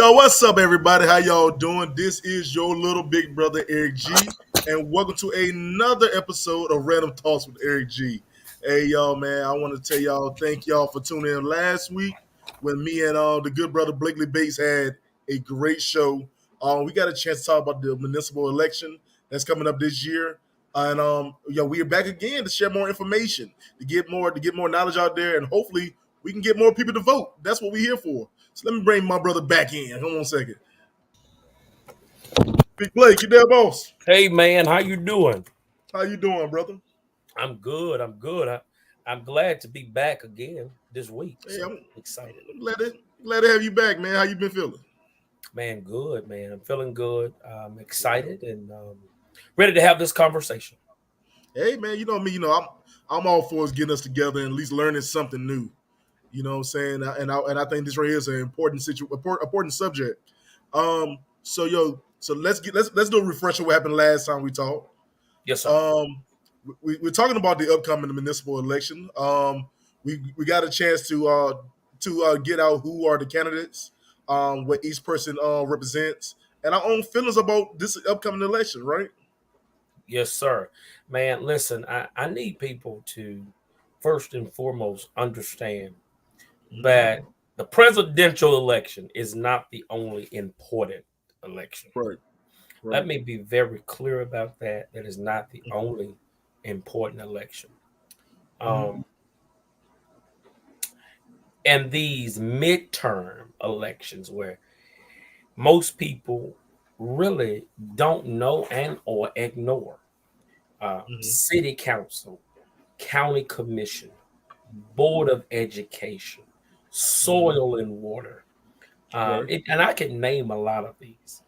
Yo, what's up, everybody? How y'all doing? This is your little big brother, Eric G, and welcome to another episode of Random Talks with Eric G. Hey, y'all, man, I want to tell y'all thank y'all for tuning in last week when me and the good brother Blakely Bates had a great show. We got a chance to talk about the municipal election that's coming up this year. And we are back again to share more information, to get more knowledge out there, and hopefully we can get more people to vote. That's what we're here for. So let me bring my brother back in. Hold on a second. Big Blake, you there, boss? Hey man, how you doing? How you doing, brother? I'm good. I'm glad to be back again this week. Hey, So I'm excited. glad to have you back, man. How you been feeling? Man, good, man. I'm feeling good. I'm excited and ready to have this conversation. Hey, man, you know me. I'm all for us getting us together and at least learning something new. You know what I'm saying? And I think this right here is an important subject. So let's do a refresher. What happened last time we talked? Yes, sir. We're talking about the upcoming municipal election. We got a chance to get out who are the candidates, what each person represents, and our own feelings about this upcoming election. Right? Yes, sir. Man, listen, I need people to first and foremost understand that the presidential election is not the only important election. Right. Let Right. me be very clear about that. That is not the only important election. Mm-hmm. Um, and these midterm elections where most people really don't know and or ignore Mm-hmm. city council, county commission, board of education, Mm-hmm. soil and water, Right. and I can name a lot of these,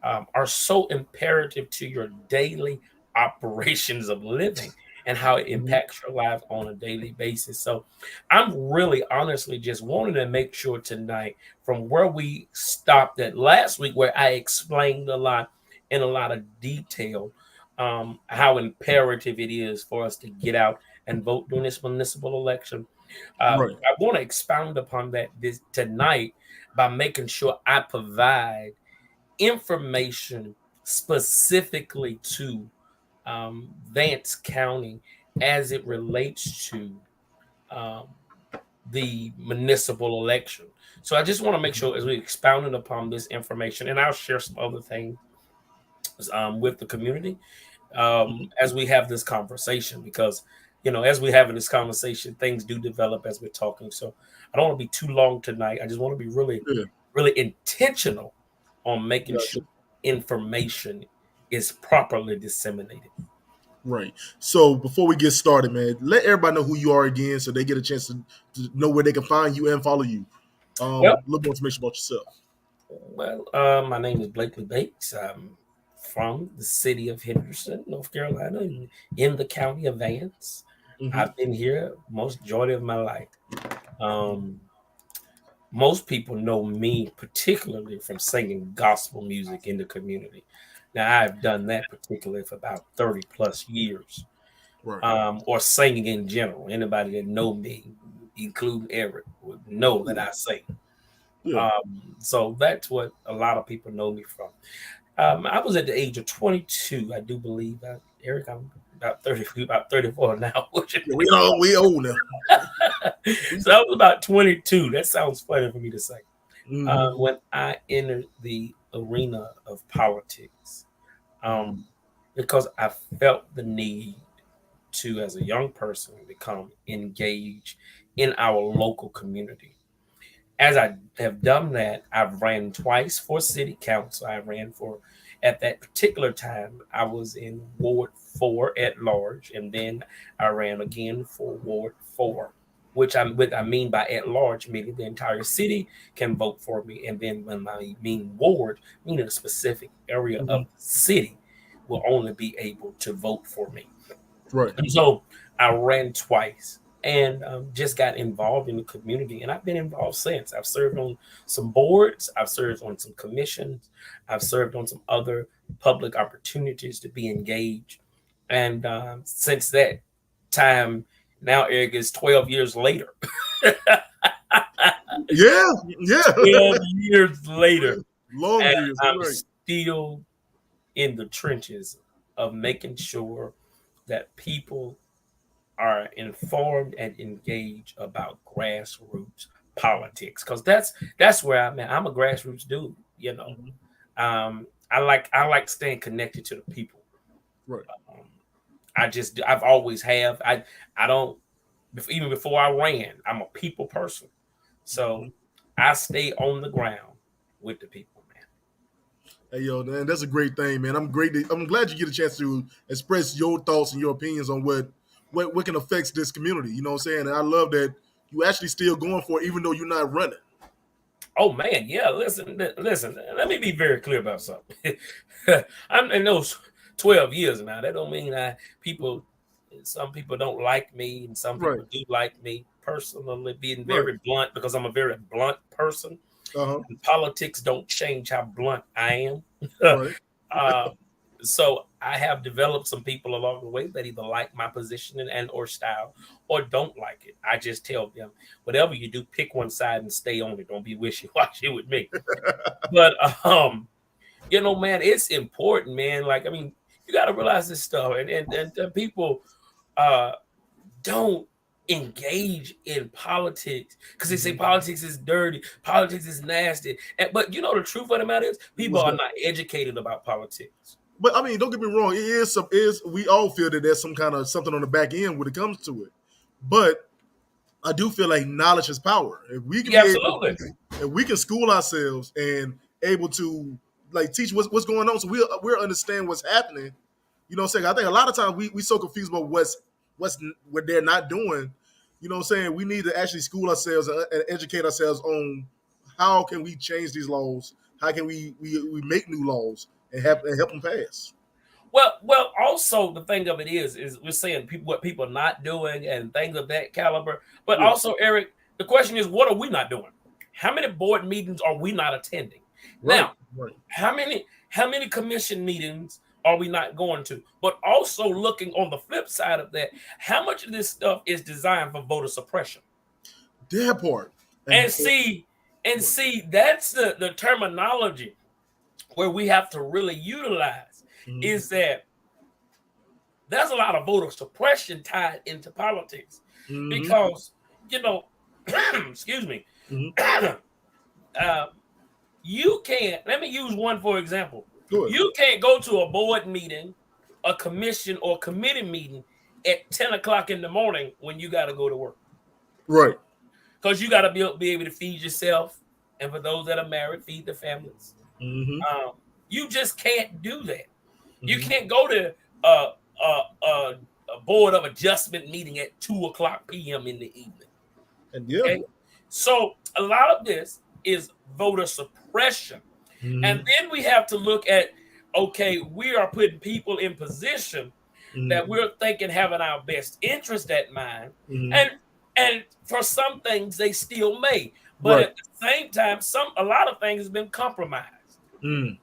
are so imperative to your daily operations of living and how it Mm-hmm. impacts your life on a daily basis. So I'm really honestly just wanting to make sure tonight from where we stopped at last week, where I explained a lot in a lot of detail, how imperative it is for us to get out and vote during this municipal election. Right. I want to expound upon that this tonight by making sure I provide information specifically to Vance County as it relates to um, the municipal election. So I just want to make sure as we expounded upon this information, and I'll share some other things with the community Mm-hmm. as we have this conversation, because as we're having this conversation, things do develop as we're talking. So I don't want to be too long tonight. I just want to be really, Yeah. really intentional on making Gotcha. sure information is properly disseminated. Right. So before we get started, man, let everybody know who you are again, so they get a chance to know where they can find you and follow you. Well, A little more information about yourself. my name is Blakely Bates. I'm from the city of Henderson, North Carolina, in the county of Vance. Mm-hmm. I've been here most majority of my life. Um, Most people know me particularly from singing gospel music in the community. Now, I've done that particularly for about 30 plus years, Right. or singing in general. Anybody that know me, including Eric, would know that Yeah. I sing. Yeah. So that's what a lot of people know me from. I was at the age of 22, I do believe. Eric, I'm about 30, about 34 now. Yeah, we old now. So I was about 22. That sounds funny for me to say. Mm-hmm. When I entered the arena of politics, Mm-hmm. um, because I felt the need to, as a young person, become engaged in our local community. As I have done that, I've ran twice for city council. I ran for, at that particular time, I was in Ward 4 at large, and then I ran again for Ward 4, which I mean by at large, meaning the entire city can vote for me. And then when I mean ward, meaning a specific area Mm-hmm. of the city will only be able to vote for me. Right. And so I ran twice and just got involved in the community. And I've been involved since. I've served on some boards, I've served on some commissions, I've served on some other public opportunities to be engaged. And since that time, now Eric is 12 years later. Yeah, yeah. 12 years later, Long and years, I'm right? still in the trenches of making sure that people are informed and engaged about grassroots politics, because that's where I'm at. I'm a grassroots dude, you know. Mhm. I like staying connected to the people. Right. Um, I've always have. I don't, even before I ran, I'm a people person. So Mhm. I stay on the ground with the people, man. Hey, yo, man, that's a great thing, man. I'm glad you get a chance to express your thoughts and your opinions on what can affect this community. You know what I'm saying? And I love that you actually still going for it, even though you're not running. Oh man, yeah. Listen. Let me be very clear about something. I'm in those 12 years now. That don't mean I people. Some people don't like me, and some Right. people do like me. Personally, being Right. very blunt, because I'm a very blunt person. Uh huh. And politics don't change how blunt I am. Right. uh, so I have developed some people along the way that either like my positioning and or style or don't like it. I just tell them, whatever you do, pick one side and stay on it. Don't be wishy-washy with me. But man, it's important, man. Like, I mean, you got to realize this stuff, and people uh don't engage in politics because they say Mhm. politics is dirty, politics is nasty. But you know the truth of the matter is, people What's are that? not educated about politics. But I mean, don't get me wrong. It is we all feel that there's some kind of something on the back end when it comes to it. But I do feel like knowledge is power. If we can Yeah, be able, absolutely. if we can school ourselves and able to like teach what's going on, so we'll understand what's happening. You know what I'm saying? I think a lot of times we so confused about what they're not doing. You know what I'm saying? We need to actually school ourselves and educate ourselves on how can we change these laws? How can we make new laws and help them pass? Well. Also, the thing of it is we're saying people what people are not doing and things of that caliber. But Yeah, also, Eric, the question is, what are we not doing? How many board meetings are we not attending? right, Now, right. how many commission meetings are we not going to? But also looking on the flip side of that, how much of this stuff is designed for voter suppression? That part. And And see, that's the terminology where we have to really utilize mhm, is that there's a lot of voter suppression tied into politics mhm, because you know, excuse me, mhm. uh, you can't. Let me use one for example. Go ahead. You can't go to a board meeting, a commission, or committee meeting at 10 o'clock in the morning when you got to go to work Right. because you got to be able to feed yourself, and for those that are married, feed the families. Mm-hmm. You just can't do that. You Mm-hmm. can't go to uh, a board of adjustment meeting at 2 o'clock p.m. in the evening. And yeah. Okay, so a lot of this is voter suppression, and Mm-hmm. then we have to look at, okay, we are putting people in position that Mm-hmm. we're thinking having our best interest at mind, Mm-hmm. and for some things they still may, but Right. at the same time, a lot of things has been compromised. Mm.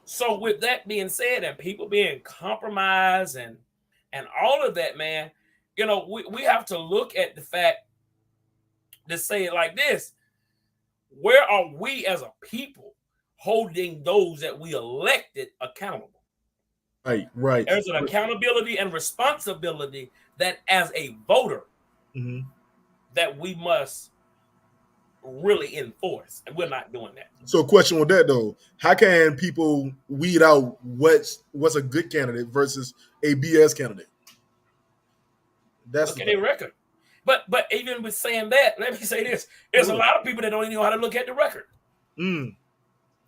So with that being said, and people being compromised and all of that, man, we have to look at the fact to say it like this: where are we as a people holding those that we elected accountable? Right. Right. There's an accountability and responsibility that as a voter Mm-hmm. that we must really enforce, and we're not doing that. So, a question with that though: how can people weed out what's a good candidate versus a BS candidate? That's Look the at their thing. record. But even with saying that, let me say this: there's Go a ahead. lot of people that don't even know how to look at the record. Mm.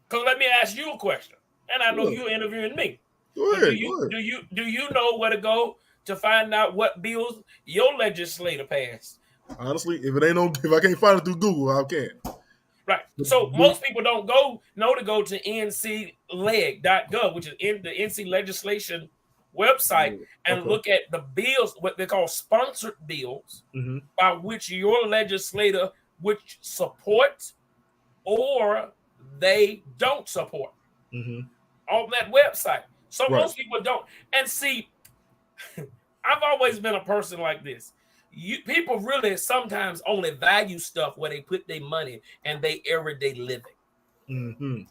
Because let me ask you a question, and I know Go ahead. you're interviewing me, Go but do ahead. you Go ahead. do you do you know where to go to find out what bills your legislator passed? Honestly, if I can't find it through Google, I can. Right. But So most people don't know to go to ncleg.gov, which is in the NC legislation website, and okay. look at the bills, what they call sponsored bills, Mm-hmm. by which your legislator which supports or they don't support Mm-hmm. on that website. So Right. most people don't. And see, I've always been a person like this. people really sometimes only value stuff where they put their money and their everyday living. Mm-hmm.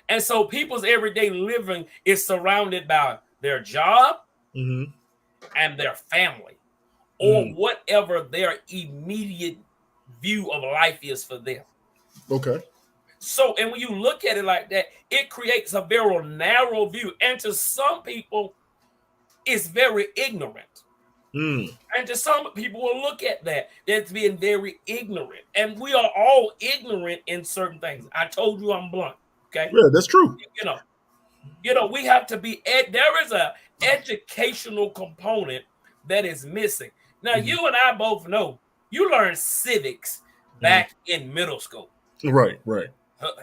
And so people's everyday living is surrounded by their job Mm-hmm. and their family, or Mm-hmm. whatever their immediate view of life is for them. Okay. So, and when you look at it like that, it creates a very narrow view. And to some people, it's very ignorant. Mm. And to some people will look at that as being very ignorant. And we are all ignorant in certain things. I told you I'm blunt. Okay. Yeah, that's true. You know, we have to be there is a educational component that is missing. Now, Mm-hmm. you and I both know you learned civics Mm-hmm. back in middle school. Right, right.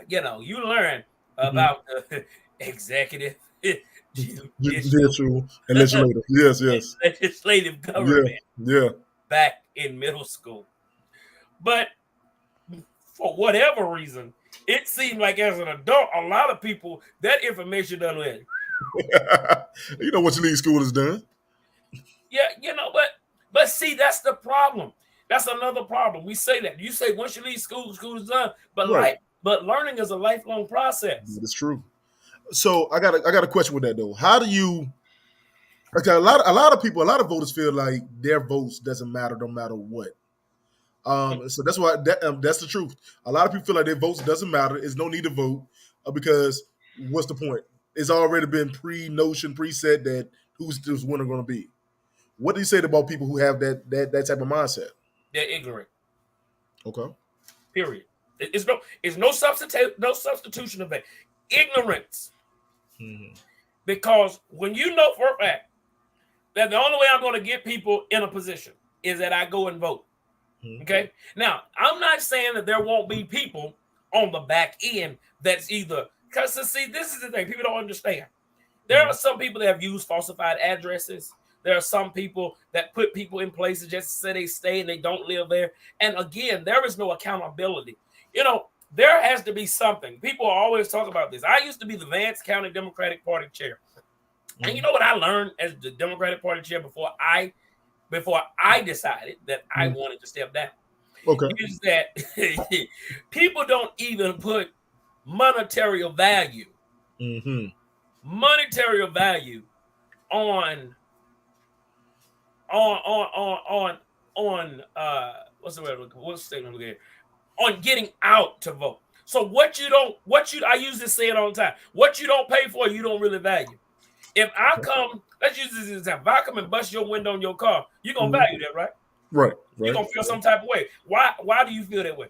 You learn Mm-hmm. about the executive, judicial, Judicial and legislative. Yes, and yes. legislative Yeah, government yeah. back in middle school. But for whatever reason, it seemed like as an adult, a lot of people that information doesn't let. You know what you leave school is done. Yeah, but see, that's the problem. That's another problem. We say that. You say once you leave school, school is done. But Right. learning is a lifelong process. That's true. So I got a question with that though. How do you? Okay, a lot of people, a lot of voters feel like their votes doesn't matter no matter what. So that's why that's the truth. A lot of people feel like their votes doesn't matter. There's no need to vote because what's the point? It's already been pre-notion, preset that who's this winner going to be. What do you say about people who have that type of mindset? They're ignorant. Okay. Period. It's no substitution of that. Ignorance. Mm-hmm. Because when you know for a fact that the only way I'm going to get people in a position is that I go and vote. Mm-hmm. Okay. Now, I'm not saying that there won't be people on the back end that's either because see, this is the thing people don't understand. There are some people that have used falsified addresses. There are some people that put people in places just to say they stay and they don't live there. And again, there is no accountability. There has to be something. People always talk about this. I used to be the Vance County Democratic Party chair. And you know what I learned as the Democratic Party chair before I decided that I wanted to step down? Okay. Is that people don't even put monetary value Mm-hmm. on what's the word? What's the statement again? On getting out to vote. So I use this saying all the time. What you don't pay for, you don't really value. If I come, let's use this as an example. If I come and bust your window on your car, you're gonna value that, right? Right. You're gonna feel some type of way. Why do you feel that way?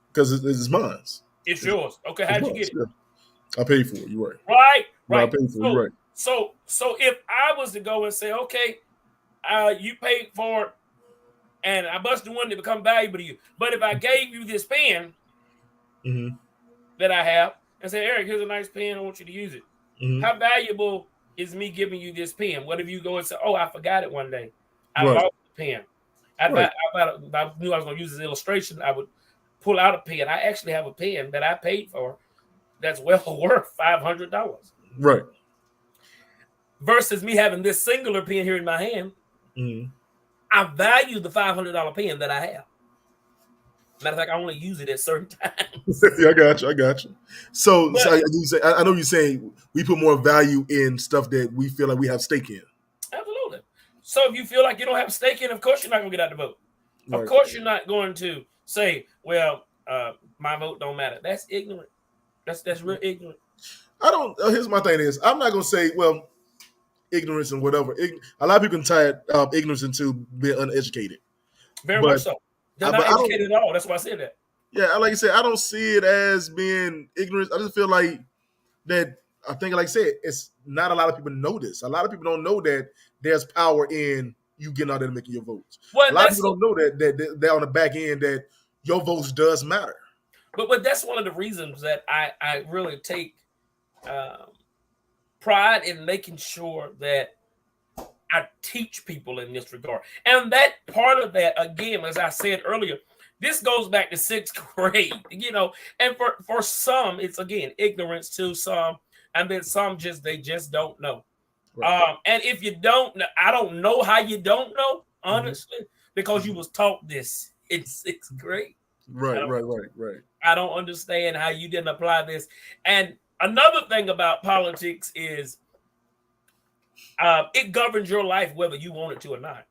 Because it's mine. It's yours. Okay, how'd you get it? Yeah. I paid for it. You're right. Right. No, I paid for it. You're right. So if I was to go and say, okay, you paid for it, and I bust the window to become valuable to you, but if I gave you this pen that I have and say, Eric, here's a nice pen, I want you to use it. Mm-hmm. How valuable is me giving you this pen? What if you go and say, oh, I forgot it one day. I lost the pen. I knew I was going to use this illustration. I would pull out a pen. I actually have a pen that I paid for that's well worth $500. Right. Versus me having this singular pen here in my hand. Mm-hmm. I value the $500 pen that I have. Matter of fact, I only use it at certain times. Yeah, I got you. So I know you're saying we put more value in stuff that we feel like we have stake in. Absolutely. So if you feel like you don't have stake in, of course you're not going to get out the vote. Right. Of course you're not going to say, well, my vote don't matter. That's ignorant. That's real ignorant. Here's my thing is, I'm not going to say, well, ignorance and whatever. A lot of people can tie ignorance into being uneducated. Very much so. They're not educated at all. That's why I said that. Yeah, like I said, I don't see it as being ignorant. I just feel like that. I think, like I said, it's not a lot of people know this. A lot of people don't know that there's power in you getting out there and making your votes. Well, a lot of people don't know that they're on the back end that your votes does matter. But that's one of the reasons that I really take pride in making sure that I teach people in this regard. And that part of that, again, as I said earlier, this goes back to 6th grade, and for some, it's, again, ignorance to some, and then some they just don't know. Right. And if you don't know, I don't know how you don't know, honestly, because you was taught this in sixth grade. I Right, don't, right, right, right. I don't understand how you didn't apply this. And another thing about politics is it governs your life whether you want it to or not.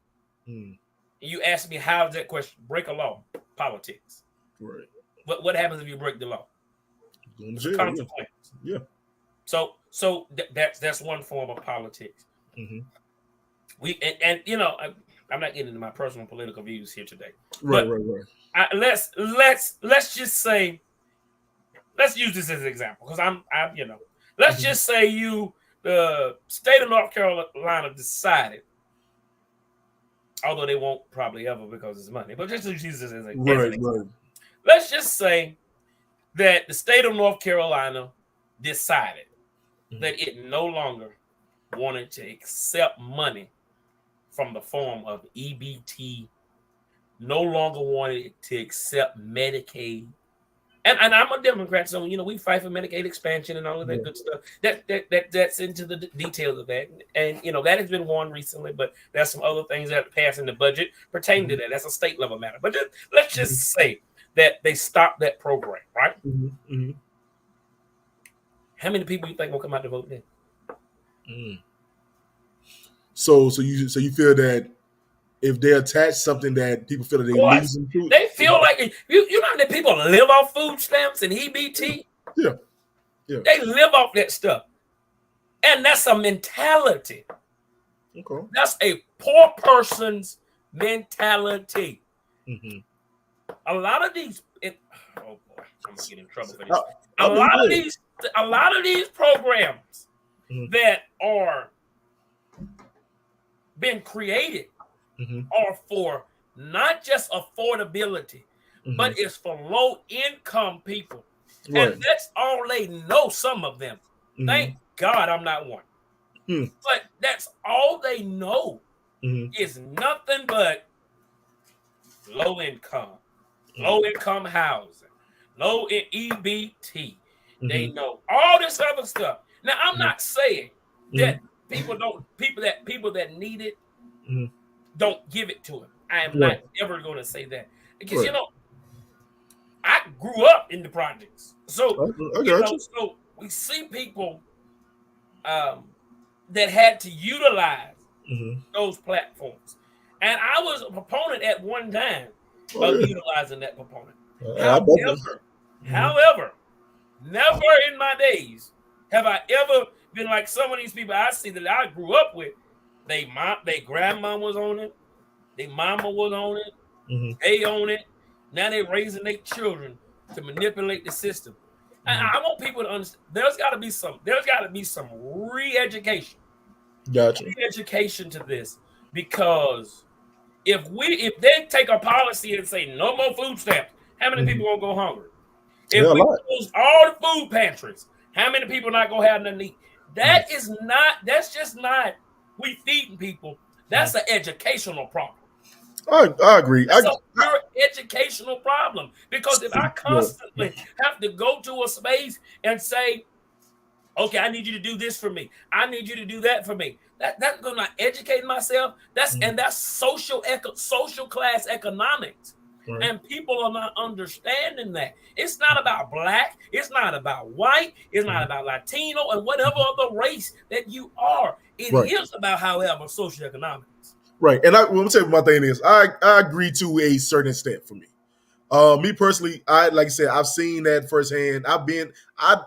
Mm, You ask me how is that question? Break a law, politics. right. What happens if you break the law? Going to It's a jail. Yeah. consequence. Yeah. So that's one form of politics. Hmm. And you know I'm not getting into my personal political views here today, Right, but right, right. let's just say let's use this as an example because I'm you know let's Hmm. just say the state of North Carolina decided, although they won't probably ever because it's money, but just use this as an Right, example. right. Let's just say that the state of North Carolina decided that it no longer wanted to accept money from the form of EBT, no longer wanted to accept Medicaid. And I'm a Democrat, so you know we fight for Medicaid expansion and all of that Yeah. good stuff. That's into the details of that, and you know that has been won recently. But there's some other things that pass in the budget pertaining to Hmm. that. That's a state level matter. But let's Hmm. just say that they stopped that program, right? Hmm. Hmm. How many people you think will come out to vote then? Mm. So you feel that if they attach something that people feel that Of they course, losing to, they feel like you know that people live off food stamps and EBT. yeah, yeah, They live off that stuff, and that's a mentality. okay, That's a poor person's mentality. hmm, A lot of these, oh boy, I'm gonna get in trouble for I, this. A I mean, lot of yeah, these, a lot of these programs hmm, that are being created hmm, are for not just affordability, hmm, but it's for low income people. And right, that's all they know, some of them. hmm, Thank God I'm not one. hmm, But that's all they know hmm, is nothing but low hmm, income housing, low in EBT. They hmm, know all this other stuff. Now I'm hmm, not saying hmm, that people that need it hmm, don't give it to them. I am not right, ever going to say that because you right. know I grew up in the projects, so I you got know you. so we see people um, that had to utilize Hmm. those platforms. And I was a proponent at one time Oh of yeah, utilizing that proponent. I bet that. However, Hmm. however, never in my days have I ever been like some of these people I see that I grew up with. They grandma was on it, their mama was on it, Hmm. they own it. Now they're raising their children to manipulate the system. Hmm. I want people to understand there's got to be some re-education Got you. education to this because if they take a policy and say no more food stamps, how many Hmm. people gonna go hungry? Yeah, If a we lot. close all the food pantries, how many people not gonna have nothing to eat? Hmm. That's just not we feeding people. Hmm. That's an educational problem. I agree. That's a pure educational problem because if I Yeah. constantly have to go to a space and say, okay, I need you to do this for me. I need you to do that for me. That's gonna educate myself. Hmm. That's social class economics. Right. And people are not understanding that. It's not about black, it's not about white, it's not Hmm. about Latino and whatever other race that you are. It Right. is about, however, socioeconomics. Right. And I'm gonna tell you my thing is I agree to a certain extent for me. Me personally, I like I said, I've seen that firsthand.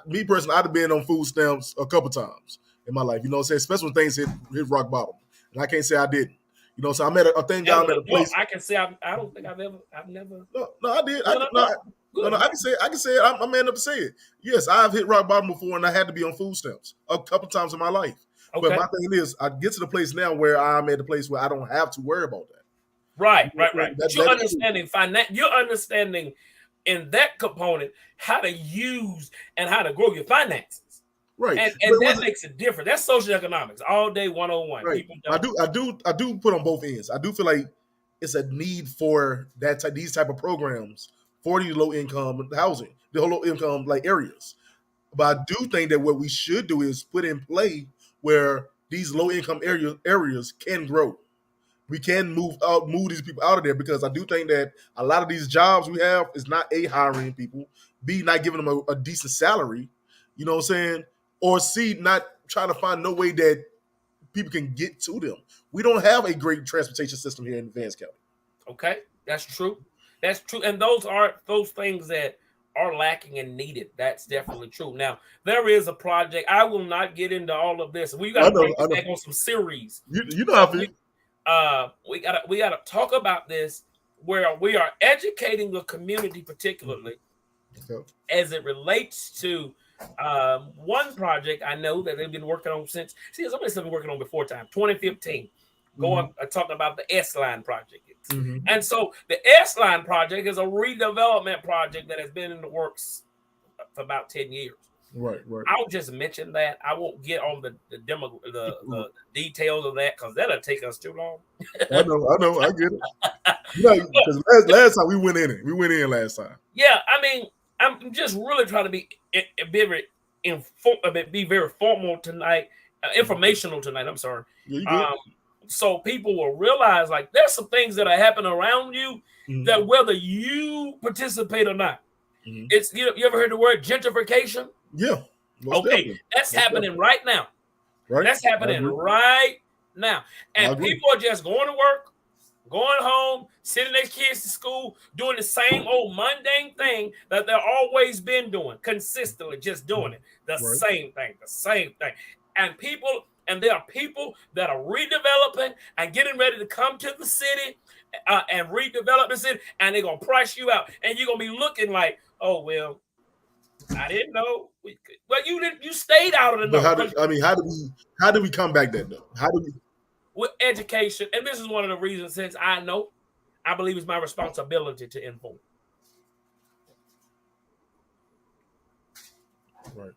Me personally, I've been on food stamps a couple times in my life. You know what I'm saying? Especially when things hit rock bottom. And I can't say I didn't. You know, so I thank God I'm As at an a adult, place. I can say I've don't think I've never No, no, I did. as an No, adult. no, Good. I can say it. I'm man up to say it. Yes, I've hit rock bottom before, and I had to be on food stamps a couple times in my life. But Okay. my thing is, I get to the place now where I'm at the place where I don't have to worry about that. Right, You know right, what I'm right. saying? But you're understanding in that component how to use and how to grow your finances. Right. And that makes it different. That's social economics all day 101. Right. People I don't. do. I do put on both ends. I do feel like it's a need for these type of programs for these low income housing, the low income like areas. But I do think that what we should do is put in play where these low income areas can grow. we can move these people out of there, because I do think that a lot of these jobs we have is not A, hiring people, B, not giving them a decent salary, you know what I'm saying, or C, not trying to find no way that people can get to them. We don't have a great transportation system here in Vance County. Okay, that's true. That's true, and those are those things that are lacking and needed. That's definitely true. Now there is a project. I will not get into all of this. We got I to know, bring I this know. back on some series. You know how I feel. We gotta talk about this where we are educating the community, particularly Okay. as it relates to one project I know that they've been working on since. See, somebody has been working on before time, 2015. Going talking about the S Line project, and so the S Line project is a redevelopment project that has been in the works for about 10 years. Right. I'll just mention that. I won't get on the details of that because that'll take us too long. I know, I get it. Because last time we went in it. We went in last time. Yeah, I mean, I'm just really trying to be very formal tonight, informational tonight. I'm sorry. Yeah, you good. So people will realize like there's some things that are happening around you that whether you participate or not, it's you ever heard the word gentrification? Yeah. Okay, that's happening right now. Right. That's happening right now, and people are just going to work, going home, sending their kids to school, doing the same old mundane thing that they've always been doing, consistently, just doing it. The same thing. And there are people that are redeveloping and getting ready to come to the city and redevelop the city, and they're going to price you out. And you're going to be looking like, oh, well, I didn't know. Well, you stayed out of the know. How do we combat that, though? How do we? With education, and this is one of the reasons, since I believe it's my responsibility to inform. Right.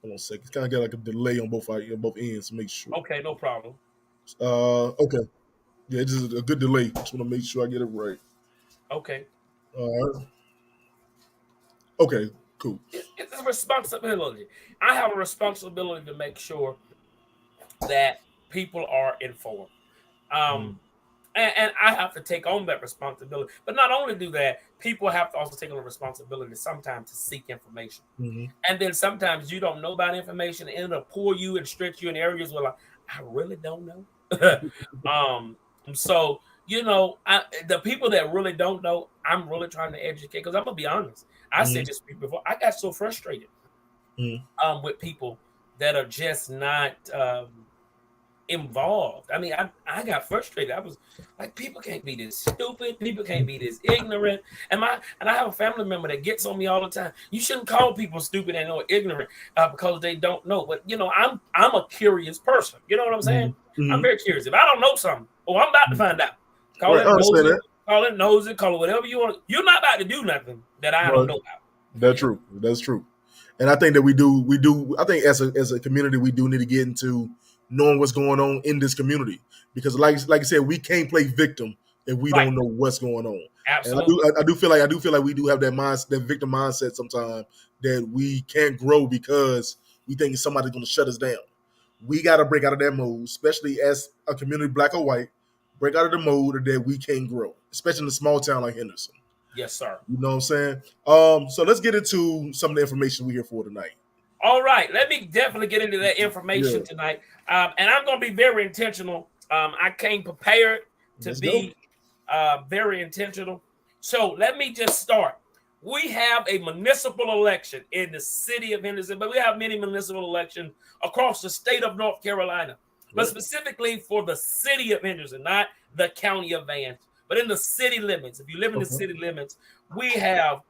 Hold on a second. It's kind of got like a delay on both ends to make sure. Okay, no problem. Okay. Yeah, it's just a good delay. Just want to make sure I get it right. Okay. All right. Okay, cool. It's a responsibility. I have a responsibility to make sure that people are informed. And I have to take on that responsibility. But not only do that, people have to also take on the responsibility sometimes to seek information. And then sometimes you don't know about information, and it'll pull you and stretch you in areas where, like, I really don't know. So, the people that really don't know, I'm really trying to educate, because I'm going to be honest. I said this before. I got so frustrated with people that are just not involved. I mean, I got frustrated. I was like, people can't be this stupid. People can't be this ignorant. And I have a family member that gets on me all the time. You shouldn't call people stupid and ignorant because they don't know. But I'm a curious person. You know what I'm saying? I'm very curious. If I don't know something, I'm about to find out. Call it nosy, call it whatever you want. You're not about to do nothing that I don't know about. That's true. And I think that we do. I think as a community, we do need to get into knowing what's going on in this community, because like I said, we can't play victim if we don't know what's going on. Absolutely. And I do feel like we do have that victim mindset sometimes, that we can't grow because we think somebody's going to shut us down. We got to break out of that mode, especially as a community, black or white, break out of the mode that we can't grow, especially in a small town like Henderson. Yes, sir. You know what I'm saying? So let's get into some of the information we're here for tonight. All right. Let me definitely get into that information tonight. And I'm going to be very intentional. I came prepared to be very intentional. So let me just start. We have a municipal election in the city of Henderson, but we have many municipal elections across the state of North Carolina, but specifically for the city of Henderson, not the county of Vance, but in the city limits. If you live in the city limits, we have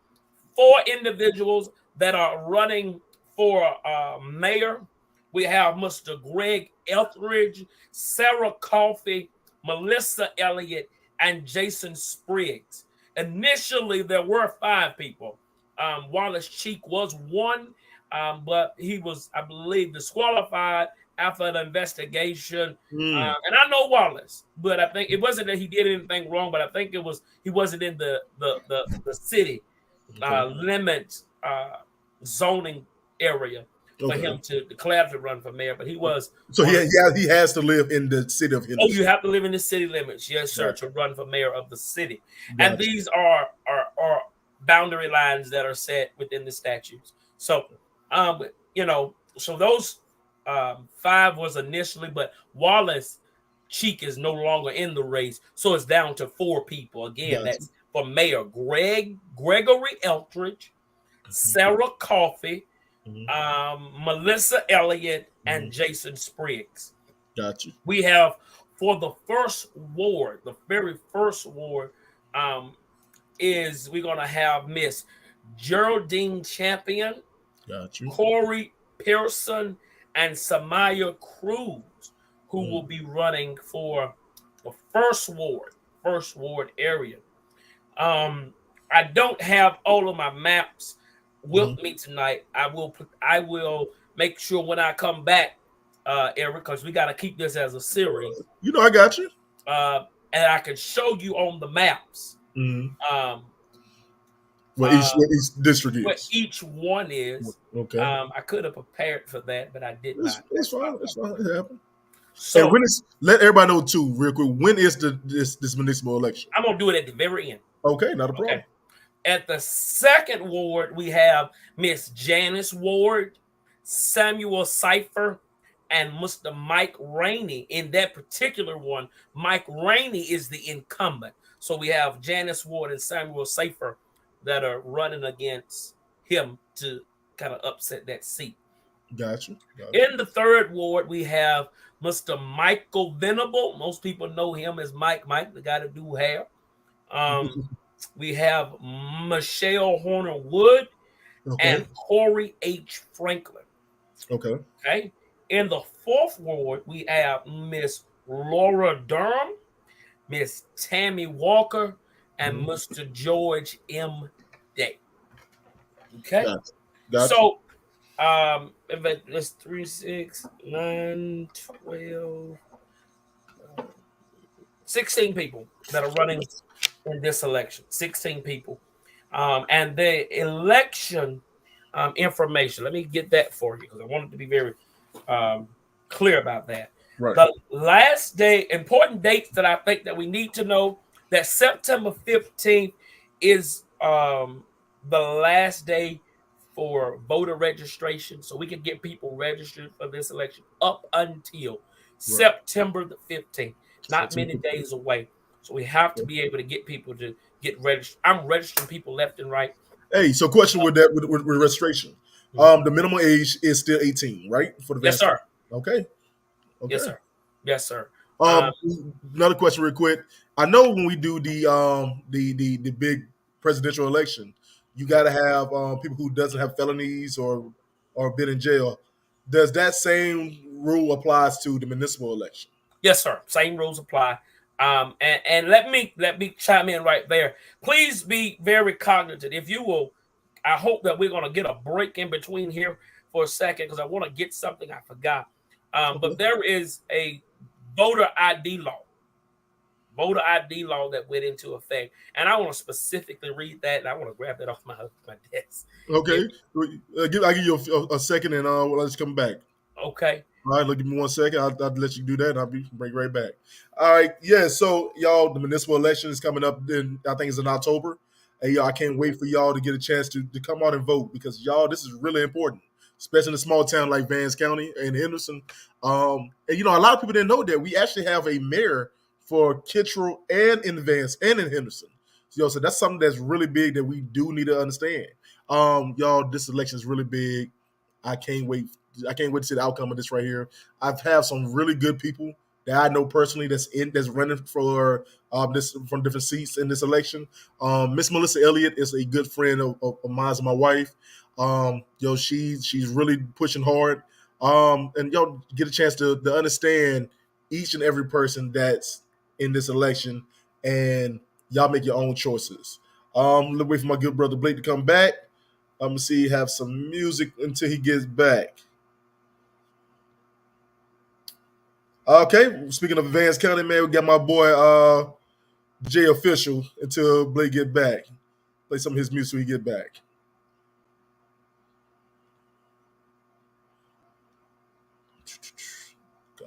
4 individuals that are running for mayor. We have Mr. Greg Etheridge, Sarah Coffey, Melissa Elliott, and Jason Spriggs. Initially, there were 5 people. Wallace Cheek was one, but he was, I believe, disqualified after an investigation. And I know Wallace, but I think it wasn't that he did anything wrong, but I think it was he wasn't in the city limits zoning area. for Okay. him to declare to run for mayor, but he was So on. he has to live in the city of Oh, you Henderson. have to live in the city limits, yes, sir, Gotcha. to run for mayor of the city. And Gotcha. these are boundary lines that are set within the statutes. So, um, so those five was initially, but Wallace Cheek is no longer in the race, so it's down to four people. Again, Gotcha. that's for mayor: Gregory Eltridge, Sarah Coffey, Hmm. Melissa Elliott, Hmm. and Jason Spriggs. Gotcha. We have for the first ward, the very first ward, um, is we're gonna have Miss Geraldine Champion, Gotcha. Corey Pearson, and Samaya Cruz, who will Mm. be running for the first ward area. I don't have all of my maps with Hmm. me tonight. I will make sure when I come back, Eric, because we got to keep this as a series. I got you. Uh, and I can show you on the maps Hmm. um, What uh, each district what is. each one is. Okay. I could have prepared for that, but I did It's, not. it's That's my fine. It's fault. fine. It happens. And So let everybody know too, real quick, when is this municipal election? I'm gonna do it at the very end. Okay, not a Okay. problem. At the second ward, we have Miss Janice Ward, Samuel Cipher, and Mr. Mike Rainey. In that particular one, Mike Rainey is the incumbent. So we have Janice Ward and Samuel Cipher that are running against him to kind of upset that seat. Got you. Got In the third ward, we have Mr. Michael Venable. Most people know him as Mike, the guy that do hair. Um, you. we have Michelle Horner Wood Okay. and Corey H. Franklin. Okay. Okay. In the fourth ward, we have Miss Laura Durham, Miss Tammy Walker, and Mhm. Mr. George M. Day. Okay. Got you. Got you. So if that's 3, 6, 9, 12, 16 people that are running in this election. 16 people. And the election information, let me get that for you because I wanted to be very um, clear about that. Right. The last day, important dates that I think that we need to know that September 15th is the last day for voter registration. So we can get people registered for this election up until Right. September the 15th, not September many 15th. days away. So we have to Okay. be able to get people to get registered. I'm registering people left and right. Hey, so question with that with registration. Mhm. The minimum age is still 18, right? For the Yes, Vance sir. County. Okay. Yes, Okay. sir. Yes, sir. Um, Um, Another question, real quick. I know when we do the big presidential election, you got to have people who doesn't have felonies or been in jail. Does that same rule applies to the municipal election? yes, sir. Same rules apply. And let me chime in right there. Please be very cognizant. If you will, I hope that we're gonna get a break in between here for a second because I want to get something I forgot. But Okay. there is a voter ID law, voter ID law that went into effect, and I want to specifically read that, and I want to grab that off my desk. If Okay. I'll give you a second, and let's come back. okay, All right, look, give me 1 second. I'll let you do that, and I'll be bring right back. All right, yeah. So y'all, the municipal election is coming up. In I think it's in October. And y'all, I can't wait for y'all to get a chance to come out and vote because y'all, this is really important, especially in a small town like Vance County and Henderson. And a lot of people didn't know that we actually have a mayor for Kittrell and in Vance and in Henderson. So that's something that's really big that we do need to understand. Y'all, this election is really big. I can't wait. I can't wait to see the outcome of this right here. I've had some really good people that I know personally that's running for this from different seats in this election. Miss Melissa Elliott is a good friend of mine and my wife. She's really pushing hard. And y'all get a chance to understand each and every person that's in this election, and y'all make your own choices. Let's wait for my good brother Blake to come back. I'm gonna see have some music until he gets back. Okay, speaking of Vance County, man, we got my boy Jay Official until Blake get back. Play some of his music when he get back.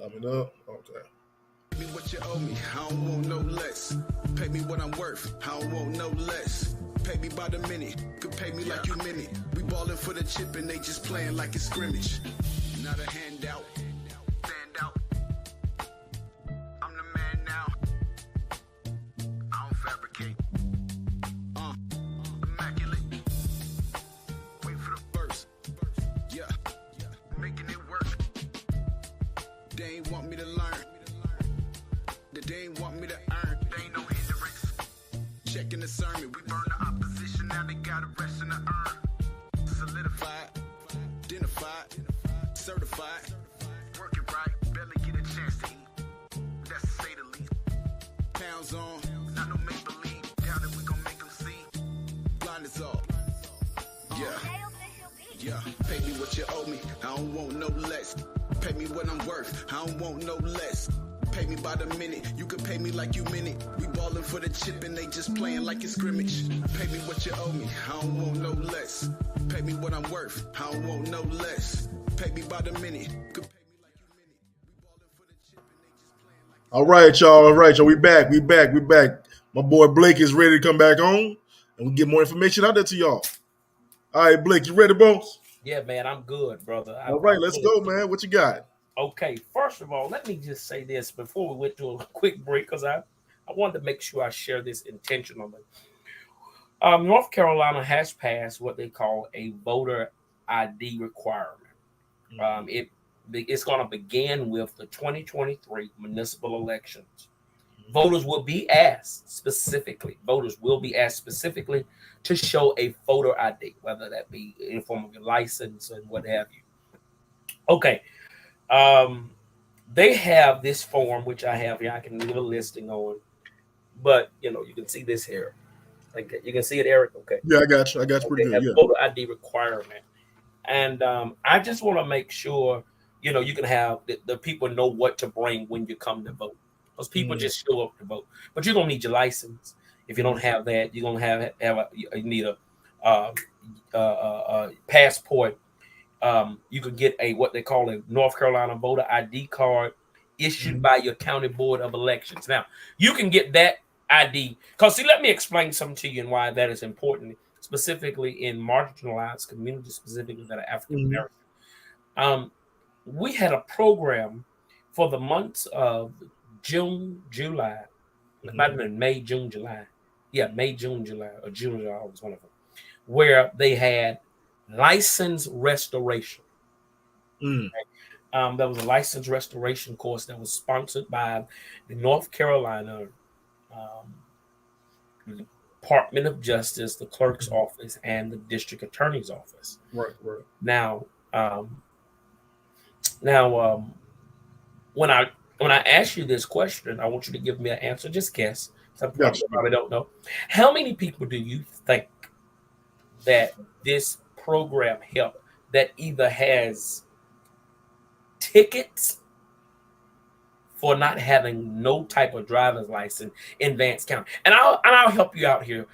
Coming up. Okay. Pay me what you owe me, I don't want no less. Pay me what I'm worth, I don't want no less. Pay me by the minute, could pay me like you minute. We ballin' for the chip and they just playing like it's scrimmage. Not a handout, stand out. I'm the man now. I don't fabricate. Immaculate. Wait for the verse. Yeah, making it work. They ain't want me to learn. They ain't want me to earn. They ain't no hindrance. Checking the sermon. We burn the opposition. Now they got a rest in the urn. Solidified. Identified. Certified. Working right. Barely get a chance to eat. That's to say the least. Pounds on. Not no make believe. Down it, we gon' make them see. Blind is all. Yeah. Yeah. Pay me what you owe me. I don't want no less. Pay me what I'm worth. I don't want no less. Pay me by the minute, you can pay me like you minute. We ballin' for the chip and they just playing like it's scrimmage. Pay me what you owe me, I don't want no less. Pay me what I'm worth, I don't want no less. Pay me by the minute, you can pay me like you minute. We ballin' for the chip and they just playing like All right, y'all. All right, y'all. We back. My boy Blake is ready to come back on, and we get more information out there to y'all. All right, Blake, you ready, boss? Yeah, man, I'm good, brother. All right, let's go, man. What you got? Okay, first of all, let me just say this before we went to a quick break, because I wanted to make sure I share this intentionally. North Carolina has passed what they call a voter ID requirement. It's going to begin with the 2023 municipal elections. Voters will be asked specifically. Voters will be asked specifically to show a voter ID, whether that be in the form of your license and what have you. Okay. They have this form, which I have here. I can leave a listing on, but you can see this here. Like you can see it, Eric. Okay. Yeah, I got you. I got you pretty good. Yeah. Voter ID requirement, and I just want to make sure you can have the people know what to bring when you come to vote. Because people just show up to vote, but you're gonna need your license. If you don't have that, you're gonna you need a passport. You could get what they call a North Carolina voter ID card issued by your county board of elections. Now, you can get that ID because let me explain something to you and why that is important, specifically in marginalized communities, specifically that are African American. We had a program for the months of June, July. It might have been May, June, July. Yeah, May, June, July, or June, July was one of them, where they had license restoration. There was a license restoration course that was sponsored by the North Carolina Department of Justice, the clerk's office, and the district attorney's office. Right. Now, when I ask you this question, I want you to give me an answer. Just guess. Some people probably don't know. How many people do you think that this program help that either has tickets for not having no type of driver's license in Vance County? And I'll help you out here.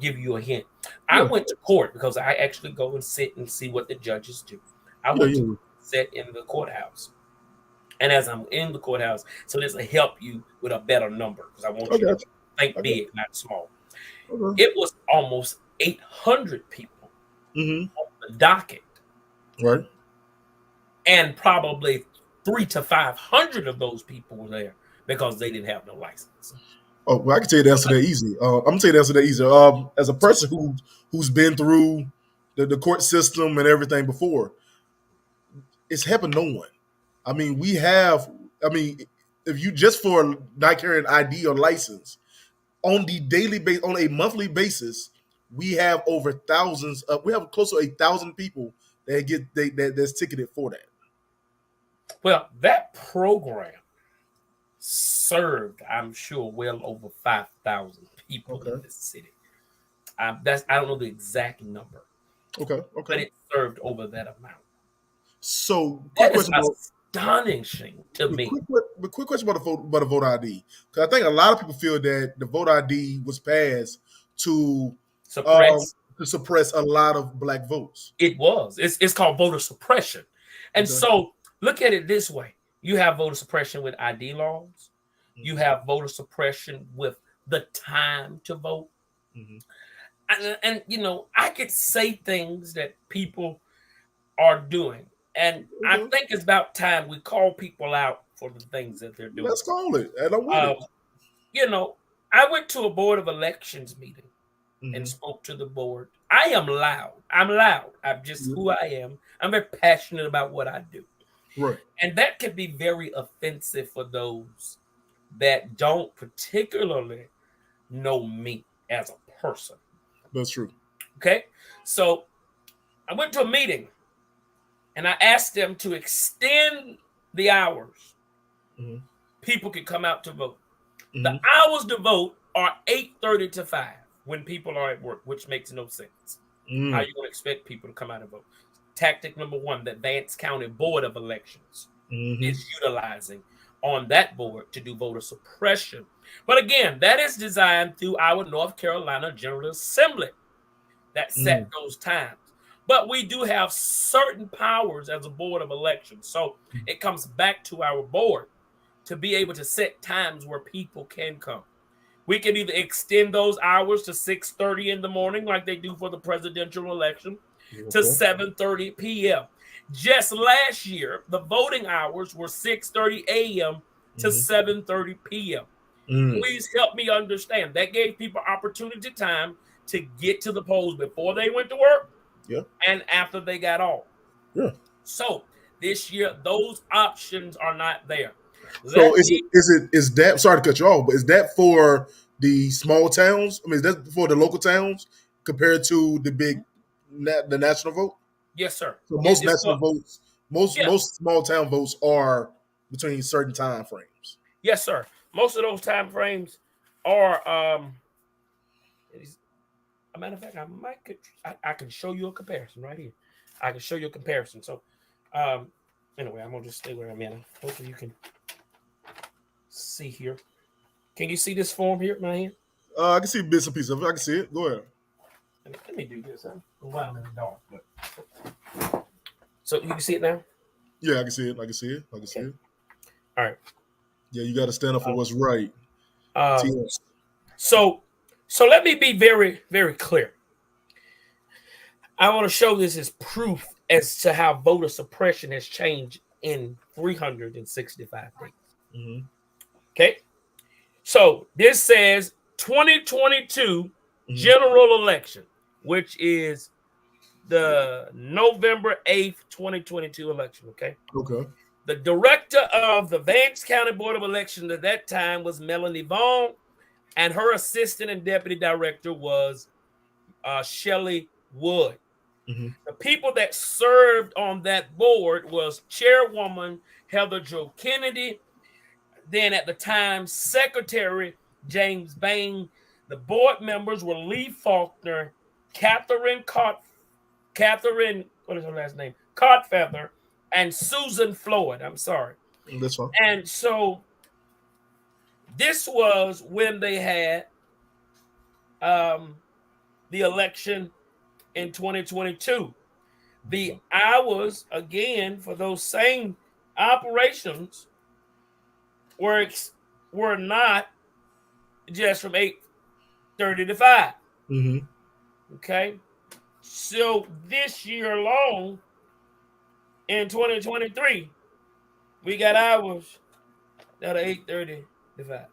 Give you a hint. I went to court because I actually go and sit and see what the judges do. I went to sit in the courthouse. And as I'm in the courthouse, so this will help you with a better number because I want you to think big, not small. It was almost 800 people on the docket. Right. And probably 300 to 500 of those people were there because they didn't have no license. Oh, well, I can tell you the answer that easy. I'm gonna tell you the answer that easy. As a person who's been through the court system and everything before, it's helping no one. I mean, if you just for not carrying ID or license on the daily base, on a monthly basis, we have over thousands. We have close to 1,000 people that's ticketed for that. Well, that program served, I'm sure, well over 5,000 people in this city. I don't know the exact number. Okay. But it served over that amount. So that is astonishing to me. Quick question about the voter ID, because I think a lot of people feel that the voter ID was passed to suppress a lot of black votes. It was. It's called voter suppression. And so look at it this way. You have voter suppression with ID laws. You Mhm. have voter suppression with the time to vote. Mhm. And you know, I could say things that people are doing. And I Okay. think it's about time we call people out for the things that they're doing. Let's call it, and I'm with Um, it. you know, I went to a board of elections meeting and Mhm. spoke to the board. I am loud. I'm loud. I'm just Yeah. who I am. I'm very passionate about what I do. Right. And that can be very offensive for those that don't particularly know me as a person. That's true. Okay. So I went to a meeting and I asked them to extend the hours Mhm. people could come out to vote. The Mhm. hours to vote are 8:30 to 5 when people are at work, which makes no sense. How Mm. you going to expect people to come out and vote? Tactic number one that Vance County Board of Elections Mhm. is utilizing on that board to do voter suppression. But again, that is designed through our North Carolina General Assembly that set Mm. those times. But we do have certain powers as a board of elections. So it comes back to our board to be able to set times where people can come. We can either extend those hours to 6:30 in the morning, like they do for the presidential election, to Okay. 7:30 p.m. Just last year, the voting hours were 6:30 a.m. to Mhm. 7:30 p.m. Mm. Please help me understand. That gave people opportunity time to get to the polls before they went to work Yeah. and after they got off. Yeah. So this year, those options are not there. So Let me, is that, sorry to cut you off, but is that for the small towns? I mean, is that for the local towns compared to the the national vote? yes, sir. So It most is national for, votes, yeah, most small town votes are between certain time frames. yes, sir. Most of those time frames are a matter of fact, I can show you a comparison right here. I can show you a comparison. So um anyway, I'm gonna just stay where I'm at. Hopefully you can see here. Can you see this form here in my hand? I can see bits and pieces of it. I can see it. Go ahead. Let me do this. Huh? While I'm in the dark, but so you can see it now. Yeah, I can see it. I can see it. I can see Okay. it. All right. Yeah, you got to stand up for Um, what's right. um TS. so so let me be very, very clear. I want to show this as proof as to how voter suppression has changed in 365 days. Mm-hmm. Okay. So this says 2022 Mm-hmm. general election, which is the November 8th, 2022 election. Okay. Okay. The director of the Vance County Board of Elections at that time was Melanie Vaughn, and her assistant and deputy director was Shelley Wood. Mm-hmm. The people that served on that board was Chairwoman Heather Jo Kennedy, then at the time Secretary James Bain. The board members were Lee Faulkner, Catherine Cot, Catherine, what is her last name? Codfeather, and Susan Floyd. I'm sorry. That's fine. And so this was when they had um, the election in 2022. The Okay. hours, again, for those same operations were were not just from 8:30 to 5. Mm-hmm. Okay. So this year alone, in 2023, we got hours that are 8:30 to 5.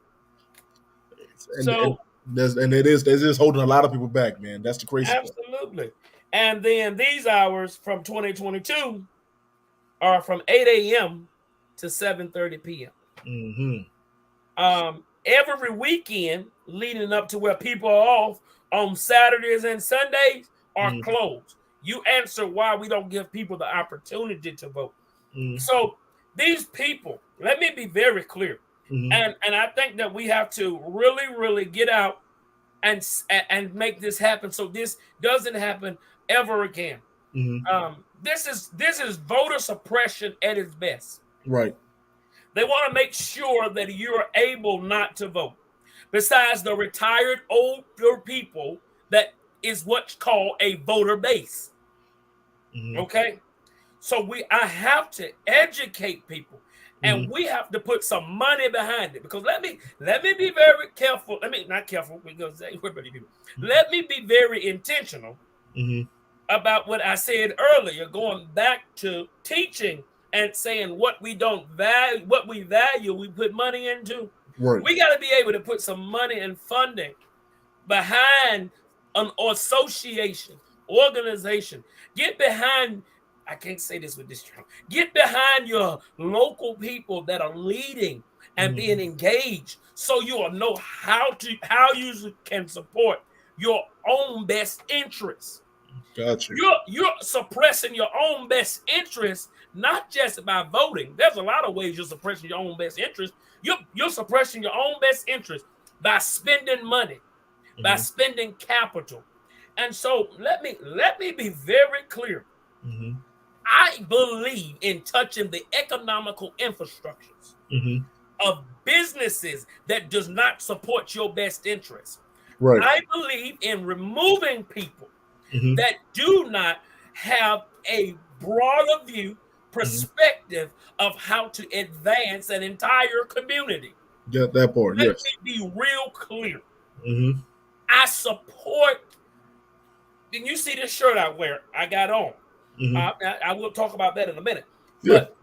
And So it is holding a lot of people back, man. That's the crazy part. absolutely. And then these hours from 2022 are from 8 a.m. to 7:30 p.m. Mm-hmm. Every weekend leading up to where people are off on Saturdays and Sundays are Mm-hmm. closed. You answer why we don't give people the opportunity to vote. Mm-hmm. So these people, let me be very clear, Mm-hmm. and I think that we have to really get out and make this happen so this doesn't happen ever again. Mm-hmm. This is voter suppression at its best. Right. They want to make sure that you're able not to vote. Besides the retired older people, that is what's called a voter base. Mm-hmm. Okay, so I have to educate people. and we have to put some money behind it. Because let me be very careful. Not careful because everybody do. Let me be very intentional about what I said earlier, going back to teaching and saying what we don't value, what we value, we put money into. Right. We got to be able to put some money and funding behind an association, organization. Get behind, I can't say this with this term, get behind your local people that are leading and being engaged, so you will know how you can support your own best interests. Gotcha. You're suppressing your own best interest, not just by voting. There's a lot of ways you're suppressing your own best interest. You're suppressing your own best interest by spending money, by spending capital. And so let me be very clear. I believe in touching the economical infrastructures of businesses that does not support your best interest. Right. I believe in removing people that do not have a broader view, perspective of how to advance an entire community. Get that part. Let Yes. me be real clear. I support. Then you see this shirt I got on. I will talk about that in a minute. Yeah. But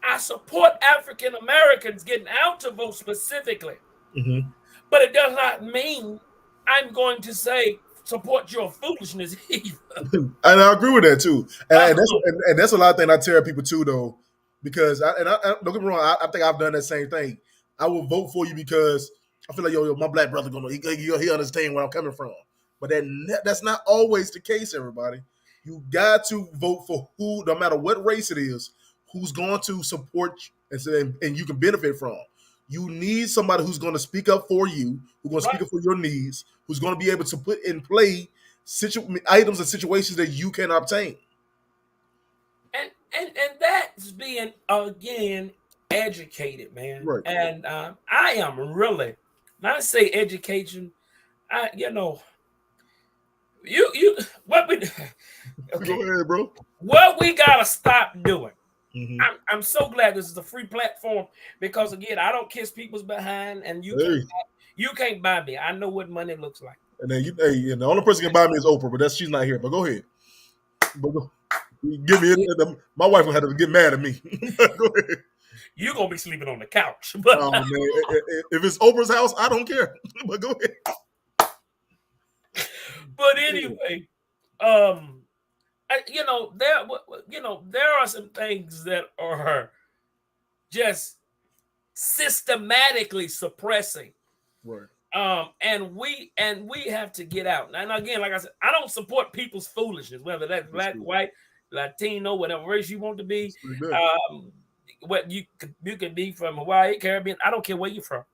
I support African Americans getting out to vote specifically. But it does not mean I'm going to say support your foolishness either. And I agree with that too. And that's a lot of things I tell people too, though, because I don't get me wrong. I think I've done that same thing. I will vote for you because I feel like yo my black brother gonna he understand where I'm coming from. But that's not always the case, everybody. You got to vote for who, no matter what race it is, who's going to support you and you can benefit from. You need somebody who's going to speak up for you, who's going to speak up for your needs, who's going to be able to put in play items and situations that you can obtain. And that's being, again, educated, man. Right. And I am really, not say education, what we Go ahead, bro. What we gotta stop doing. I'm so glad this is a free platform because again, I don't kiss people's behind, and you can't buy me. I know what money looks like. And then and the only person can buy me is Oprah, but she's not here. But go ahead. Give me it. My wife will have to get mad at me. Go ahead. You're gonna be sleeping on the couch. But man, if it's Oprah's house, I don't care. But go ahead. But anyway, there are some things that are just systematically suppressing. Right. And we have to get out. And again, like I said, I don't support people's foolishness, whether that's black, white, Latino, whatever race you want to be. What you can be from Hawaii, Caribbean. I don't care where you're from.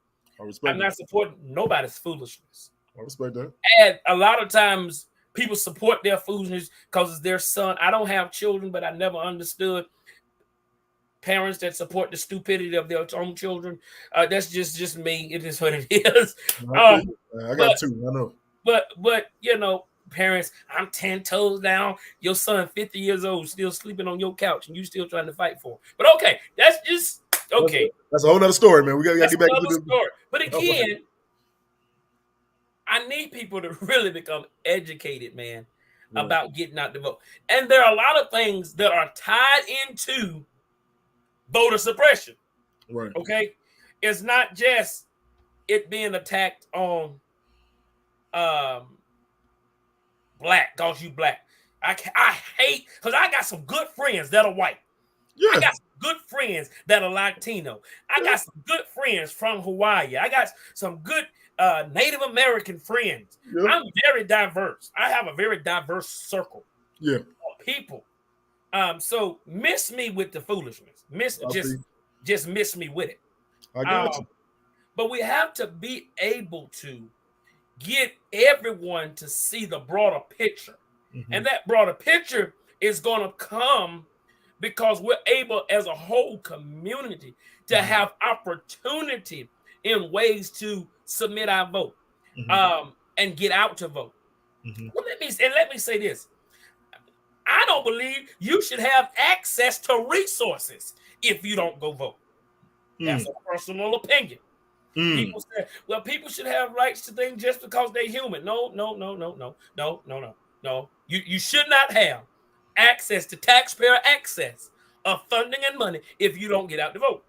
I'm not supporting nobody's foolishness. I respect that. And a lot of times people support their foolishness because it's their son. I don't have children, but I never understood parents that support the stupidity of their own children. That's just me. It is what it is. I got two. I know. But parents, I'm 10 toes down. Your son, 50 years old, still sleeping on your couch, and you still trying to fight for him. But okay, that's just okay. That's a whole nother story, man. We gotta get back to the story. But again, I need people to really become educated, man, about getting out the vote. And there are a lot of things that are tied into voter suppression. Right. Okay. It's not just it being attacked on black, cause you black. I hate, because I got some good friends that are white. Yeah. I got some good friends that are Latino. I got some good friends from Hawaii. I got some good Native American friends. I'm very diverse. I have a very diverse circle of people. So miss me with the foolishness. Just miss me with it. I got you. But we have to be able to get everyone to see the broader picture. And that broader picture is going to come because we're able as a whole community to have opportunity in ways to submit our vote and get out to vote. Well, let me say this. I don't believe you should have access to resources if you don't go vote. That's a personal opinion. People say, well, people should have rights to things just because they're human. No. You should not have access to taxpayer access of funding and money if you don't get out to vote.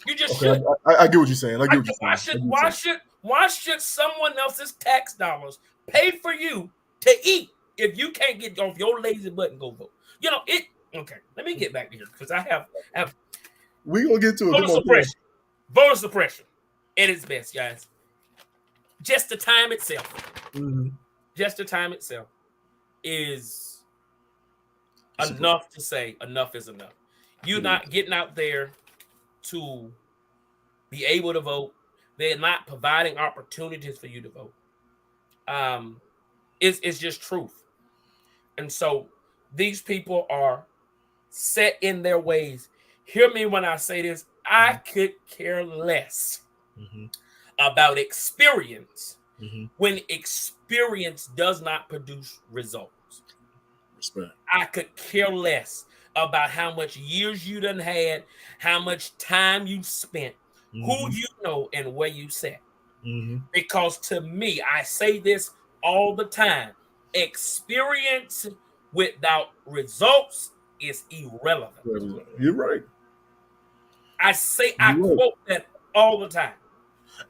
You just should. I get what you're saying. I get what you're saying. Why should someone else's tax dollars pay for you to eat if you can't get off your lazy butt and go vote? You know it. Okay, let me get back to here because I have. We gonna get to it. Voter suppression. Voter suppression at its best, guys. Just the time itself. Just the time itself is enough to say enough is enough. You're not getting out there to be able to vote. They're not providing opportunities for you to vote. It's just truth. And so these people are set in their ways. Hear me when I say this. I could care less about experience when experience does not produce results. Respect. I could care less about how much years you done had, how much time you spent, who you know, and where you sat. Because to me, I say this all the time, experience without results is irrelevant. You're right. I quote that all the time.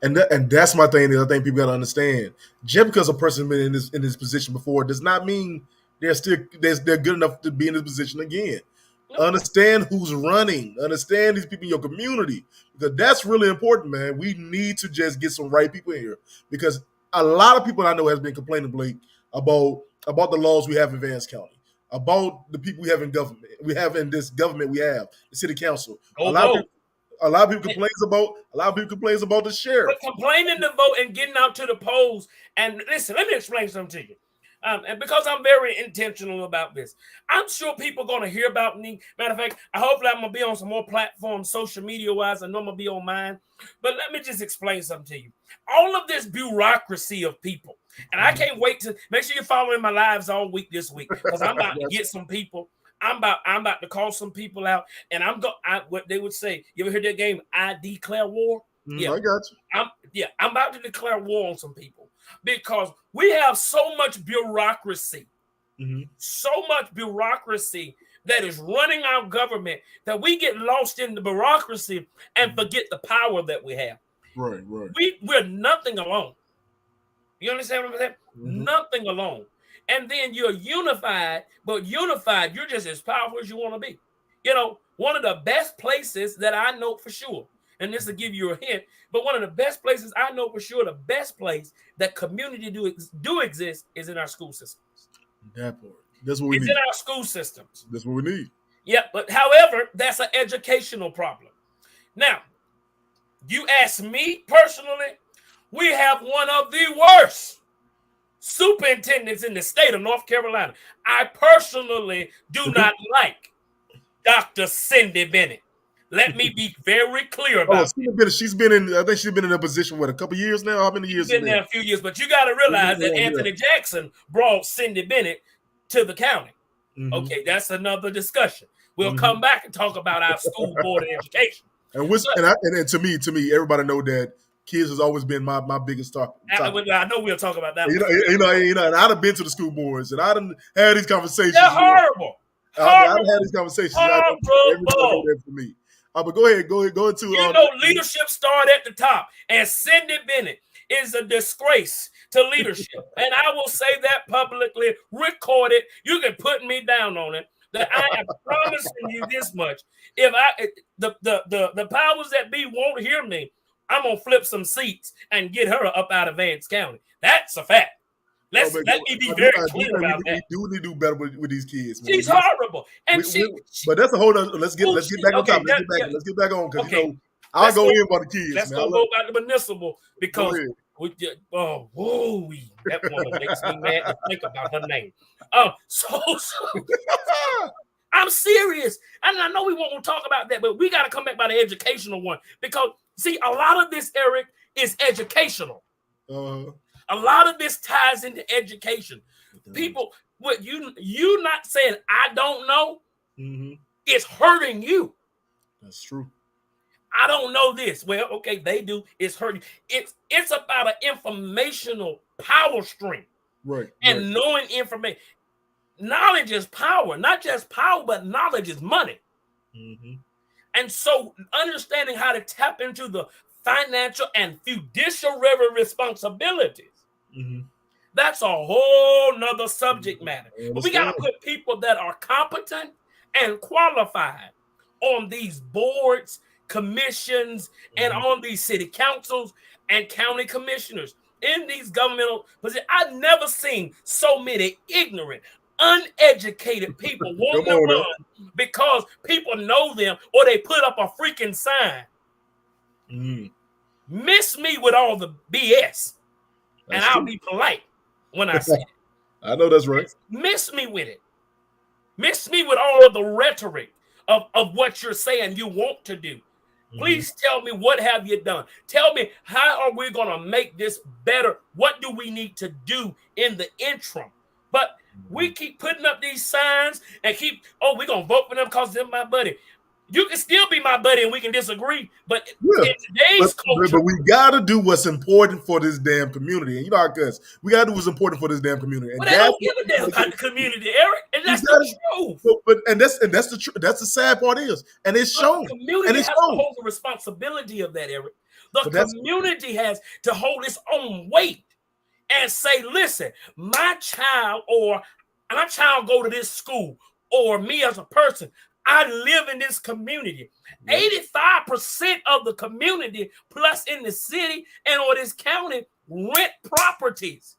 And that's my thing that I think people gotta understand. Just because a person been in this position before does not mean they're good enough to be in this position again. No. Understand who's running. Understand these people in your community. Because that's really important, man. We need to just get some right people in here. Because a lot of people I know has been complaining, Blake, about the laws we have in Vance County, about the people we have in government. We have in this government we have, the city council. A lot of people complains about the sheriff. But complaining to vote and getting out to the polls. And listen, let me explain something to you. And because I'm very intentional about this, I'm sure people are going to hear about me. Matter of fact, I hope that I'm going to be on some more platforms, social media-wise. I know I'm going to be on mine. But let me just explain something to you. All of this bureaucracy of people, and I can't wait to make sure you're following my lives all week this week because I'm about to get some people. I'm about to call some people out, and what they would say. You ever heard that game? I declare war. Yeah, I got you. I'm about to declare war on some people because we have so much bureaucracy, so much bureaucracy that is running our government that we get lost in the bureaucracy and forget the power that we have. Right. We're nothing alone. You understand what I'm saying? Nothing alone. And then you're unified, but unified, you're just as powerful as you want to be. You know, one of the best places that I know for sure, and this will give you a hint, but one of the best places I know for sure, the best place that community do exist is in our school systems. That part. That's what we need. It's in our school systems. That's what we need. Yeah, but however, that's an educational problem. Now, you ask me personally, we have one of the worst superintendents in the state of North Carolina. I personally do not like Dr. Cindy Bennett. Let me be very clear about it. She's been in. I think she's been in a position a couple years now. How many years? She's been there a few years, but you got to realize that Anthony Jackson brought Cindy Bennett to the county. Okay, that's another discussion. We'll come back and talk about our school board of education. And to me, everybody know that kids has always been my biggest topic. I know we'll talk about that. You know, and I'd have been to the school boards and I'd had these conversations. They're horrible. I've had these conversations. For me. But go ahead. Go into. Leadership started at the top, and Cindy Bennett is a disgrace to leadership. And I will say that publicly, record it. You can put me down on it. That I am promising you this much: if the powers that be won't hear me, I'm gonna flip some seats and get her up out of Vance County. That's a fact. Let me be very clear about that. We do need to do better with these kids. Man. She's horrible, and but that's a whole other. Let's get back on top. Let's get back on because I'll go in for the kids. Let's go back to municipal because that woman makes me mad to think about her name. So I'm serious, and I know we won't talk about that, but we got to come back by the educational one because see, a lot of this, Eric, is educational. A lot of this ties into education. People, what you not saying I don't know, it's hurting you. That's true. I don't know this. Well, okay, they do. It's hurting. It's about an informational power stream Right. and knowing information. Knowledge is power, not just power, but knowledge is money. Mm-hmm. And so understanding how to tap into the financial and fiduciary responsibilities, Mm-hmm. that's a whole nother subject matter. I But we got to understand. put people that are competent and qualified on these boards, commissions, and Mhm. on these city councils and county commissioners in these governmental positions. I've never seen so many ignorant, uneducated people Come wanting to on now. run because people know them or they put up a freaking sign. Mm. Miss me with all the BS, and That's I'll true. be polite when I say it. I know that's right. Miss me with it. Miss me with all of the rhetoric of what you're saying you want to do. Please tell me, what have you done? Tell me, how are we going to make this better? What do we need to do in the interim? But we keep putting up these signs and we're going to vote for them because they're my buddy. You can still be my buddy and we can disagree. But Yeah. in today's culture, But we gotta do what's important for this damn community. And you know how cuz we gotta do what's important for this damn community. And well, they don't give a damn about the community, Eric. And that's the truth. that's the truth. That's the sad part is. And it's But shown. the community And has it's to shown. hold the responsibility of that, Eric. The But that's community has to hold its own weight and say, listen, my child go to this school, or me as a person, I live in this community. 85% of the community, plus in the city and or this county, rent properties.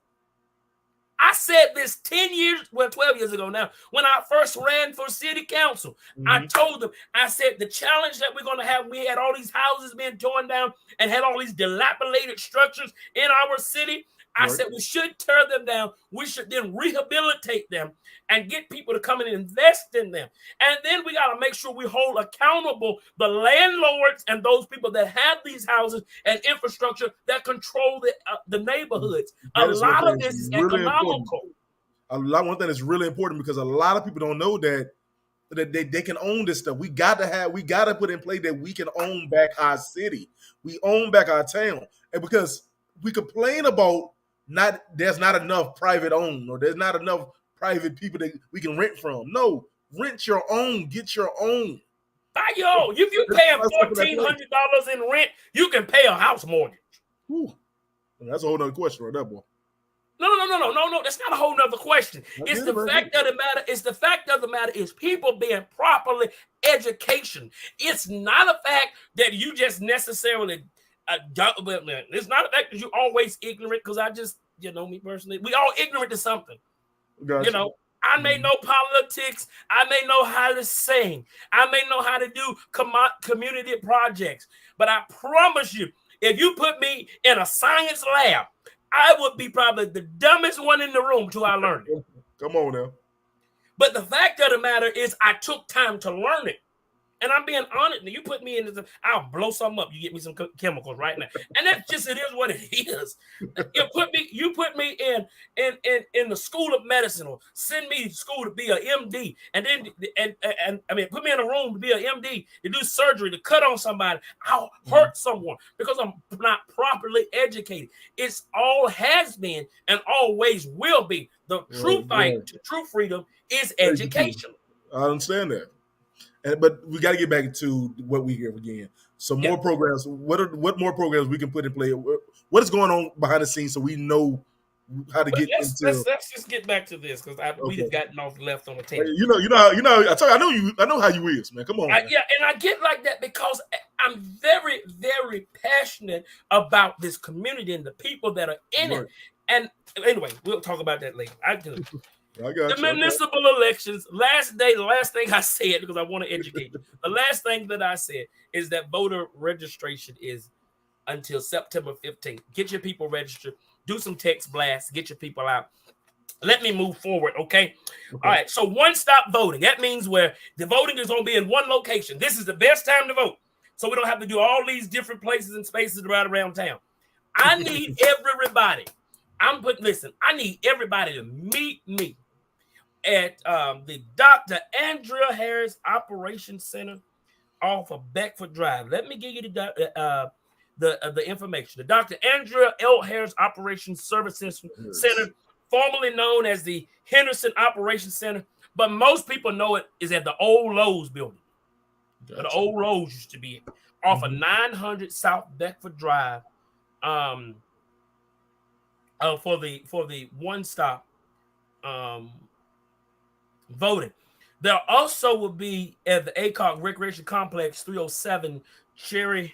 I said this 12 years ago now, when I first ran for city council. I told them, I said, the challenge that we're going to have, we had all these houses being torn down and had all these dilapidated structures in our city. I said, we should tear them down. We should then rehabilitate them and get people to come and invest in them. And then we got to make sure we hold accountable the landlords and those people that have these houses and infrastructure that control the neighborhoods. A lot of this is really economical. One thing that's really important because a lot of people don't know that they can own this stuff. We got to put in play that we can own back our city. We own back our town. And because we complain about there's not enough private owned, or there's not enough private people that we can rent from. No, rent your own, get your own. Yo, if you paying $1,400 in rent, you can pay a house mortgage. Whew. That's a whole nother question right there, boy. No. That's not a whole nother question. It's the fact of the matter. It's the fact of the matter is people being properly education. It's not a fact that you just necessarily it's not a fact that you're always ignorant, because I just, me personally, we all ignorant to something. Gotcha. I may know politics. I may know how to sing. I may know how to do community projects. But I promise you, if you put me in a science lab, I would be probably the dumbest one in the room till I learned it. Come on now. But the fact of the matter is I took time to learn it. And I'm being honest. You put me in I'll blow something up. You get me some chemicals right now. And that's just, it is what it is. You put me in the school of medicine, or send me to school to be an MD. And then, put me in a room to be an MD, to do surgery, to cut on somebody. I'll hurt someone because I'm not properly educated. It's all has been and always will be. The true fight to true freedom is education. I understand that. But we got to get back to what we hear again. So more programs. What more programs we can put in play? What is going on behind the scenes so we know how to get into? Let's just get back to this, because we've gotten left on the table. I know how you is, man. Come on. And I get like that because I'm very, very passionate about this community and the people that are in it. And anyway, we'll talk about that later. I do. The municipal elections, the last thing I said, because I want to educate you, the last thing that I said is that voter registration is until September 15th. Get your people registered, do some text blasts, get your people out. Let me move forward, okay? All right, so one-stop voting. That means where the voting is going to be in one location. This is the best time to vote, so we don't have to do all these different places and spaces around town. I need everybody. I need everybody to meet me at the Dr. Andrea Harris Operations Center off of Beckford Drive. Let me give you the information. The Dr. Andrea L. Harris Operations Service Center, formerly known as the Henderson Operations Center, but most people know it is at the old Lowe's building. Gotcha. The old Lowe's used to be off of 900 South Beckford Drive. For the one stop voting. There also will be at the ACOG Recreation Complex, 307 Cherry.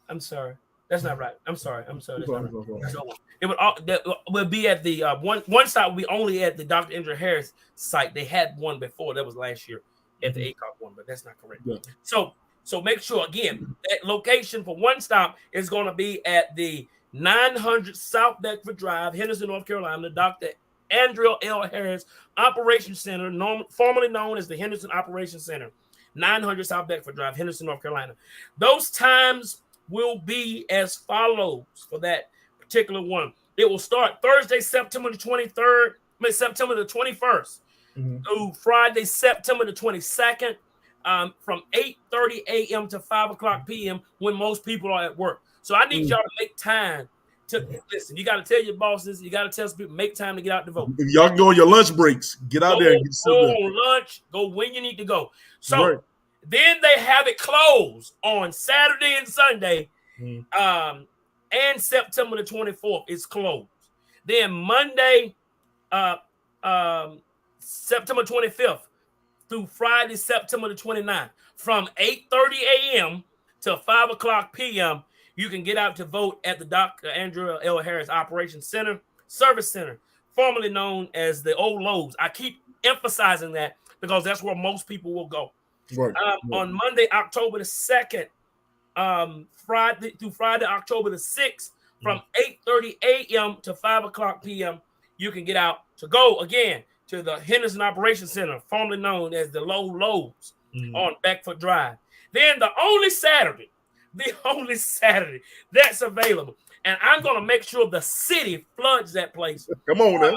I'm sorry, that's not right. I'm sorry. That's not right. So that will be at the one stop. Will be only at the Dr. Andrea Harris site. They had one before. That was last year at the ACOG one, but that's not correct. Yeah. So make sure again that location for one stop is going to be at the 900 South Beckford Drive, Henderson, North Carolina. Dr. Andrea L. Harris Operations Center, formerly known as the Henderson Operations Center, 900 South Beckford Drive, Henderson, North Carolina. Those times will be as follows for that particular one. It will start Thursday, September the 23rd, September the 21st, through Friday, September the 22nd, from 8:30 a.m. to 5 o'clock p.m. when most people are at work. So I need y'all to make time to listen. You got to tell your bosses. You got to tell people, make time to get out to vote. If y'all can go on your lunch breaks, get out there and get go on lunch. Go when you need to go. So then they have it closed on Saturday and Sunday, and September the 24th is closed. Then Monday, September 25th through Friday, September the 29th, from 8:30 a.m. to 5 o'clock p.m. You can get out to vote at the Dr. Andrea L. Harris Operations Center, Service Center, formerly known as the old Lowe's. I keep emphasizing that because that's where most people will go. Right. On Monday, October the 2nd, Friday through Friday, October the 6th, from 8:30 a.m. to 5 o'clock p.m., you can get out to go again to the Henderson Operations Center, formerly known as the Lowe's on Beckford Drive. Then the only Saturday that's available, and I'm going to make sure the city floods that place. Come on, man.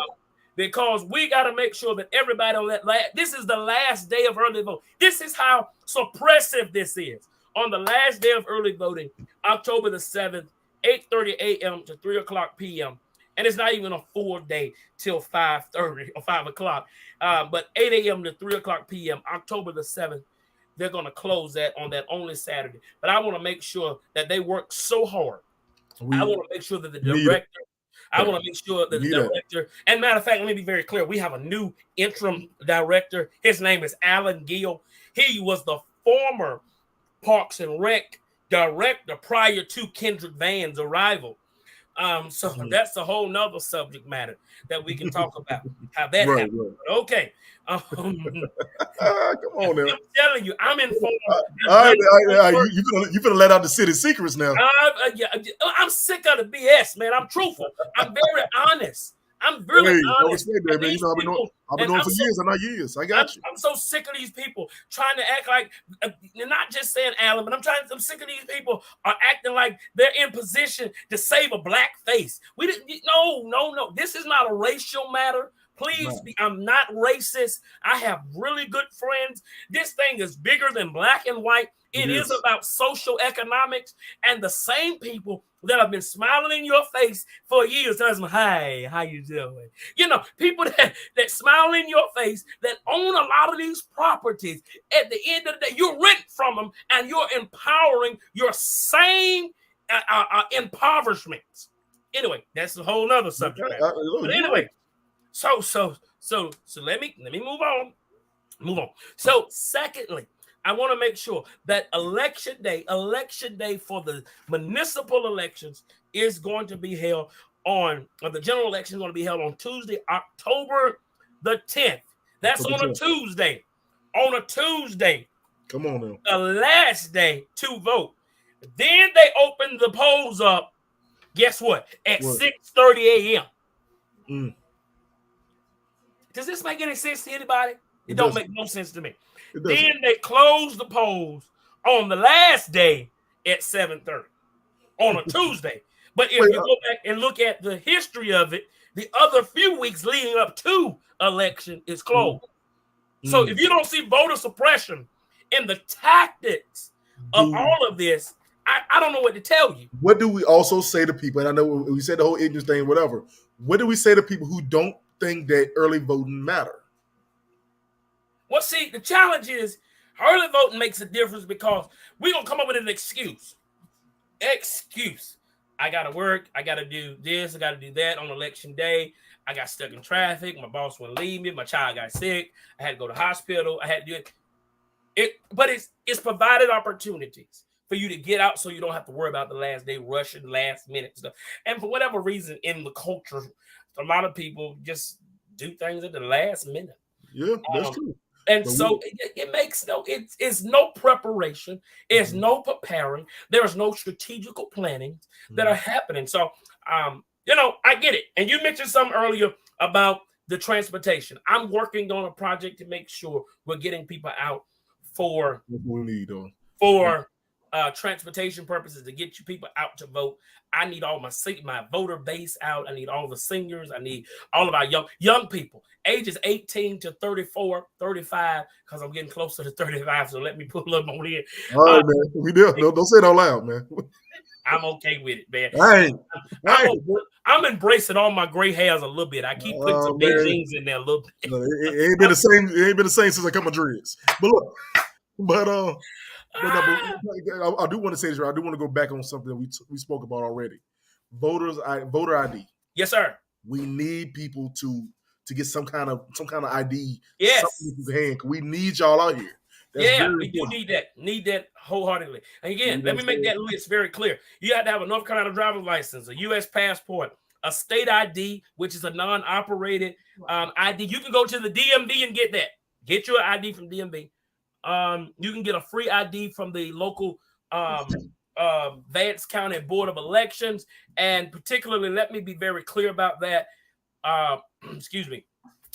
Because we got to make sure that everybody on that this is the last day of early voting. This is how suppressive this is. On the last day of early voting, October the 7th, 8:30 a.m. to 3 o'clock p.m., and it's not even a full day till 5:30 or 5 o'clock, but 8 a.m. to 3 o'clock p.m., October the 7th, they're going to close that on that only Saturday. But I want to make sure that they work so hard. I want to make sure that the director, and matter of fact, let me be very clear. We have a new interim director. His name is Alan Gill. He was the former Parks and Rec director prior to Kendrick Van's arrival. So that's a whole nother subject matter that we can talk about how that happened. Right. Okay. Come on now. I'm telling you, I'm informed. You finna let out the city secrets now. I'm sick of the BS, man. I'm truthful. I'm very honest. I'm really honest. That, man. I've been doing for years and not years. I got you. I'm so sick of these people trying to act like, not just saying Alan, but I'm sick of these people are acting like they're in position to save a black face. No. This is not a racial matter. Please, I'm not racist. I have really good friends. This thing is bigger than black and white. It is about social economics, and the same people that have been smiling in your face for years, telling them, "Hi, how you doing?" People that smile in your face, that own a lot of these properties. At the end of the day, you rent from them, and you're empowering your same impoverishments. Anyway, that's a whole nother subject. But anyway, so let me move on. So, secondly, I want to make sure that election day for the municipal elections is going to be held the general election is going to be held on Tuesday, October the 10th. That's on a Tuesday. On a Tuesday. Come on now. The last day to vote. Then they open the polls up. Guess what? At 6:30 a.m. Does this make any sense to anybody? It don't make no sense to me. Then they close the polls on the last day at 7:30 on a Tuesday. But if you go back and look at the history of it, the other few weeks leading up to election is closed. So if you don't see voter suppression in the tactics of Do- all of this, I don't know what to tell you. What do we also say to people? And I know we said the whole ignorance thing, whatever. What do we say to people who don't think that early voting matter? Well, see, the challenge is early voting makes a difference because we're going to come up with an excuse. I got to work. I got to do this. I got to do that on election day. I got stuck in traffic. My boss wouldn't leave me. My child got sick. I had to go to the hospital. I had to do it. But it's provided opportunities for you to get out so you don't have to worry about the last day rushing, last minute stuff. And for whatever reason in the culture, a lot of people just do things at the last minute. Yeah, that's true. And so it makes it's no preparation, it's no preparing, there's no strategical planning that are happening. So I get it. And you mentioned something earlier about the transportation. I'm working on a project to make sure we're getting people out for we need transportation purposes, to get you people out to vote. I need all my voter base out. I need all the seniors. I need all of our young people, ages 18 to 34, 35, because I'm getting closer to 35. So let me put a little more in. All right, man. We do. Don't say it out loud, man. I'm okay with it, man. I'm embracing all my gray hairs a little bit. I keep putting some Beijings in there a little bit. No, it ain't been the same. It ain't been the same since I cut my dreads. But look, I do want to say this. I do want to go back on something that we spoke about already. Voter ID. Yes, sir. We need people to get some kind of ID. Yes. We need y'all out here. We do need that wholeheartedly. And again, let me make that list very clear. You have to have a North Carolina driver's license, a U.S. passport, a state ID, which is a non-operated ID. You can go to the DMV and get that. Get your ID from DMV. You can get a free ID from the local Vance County Board of Elections. And particularly, let me be very clear about that. Excuse me.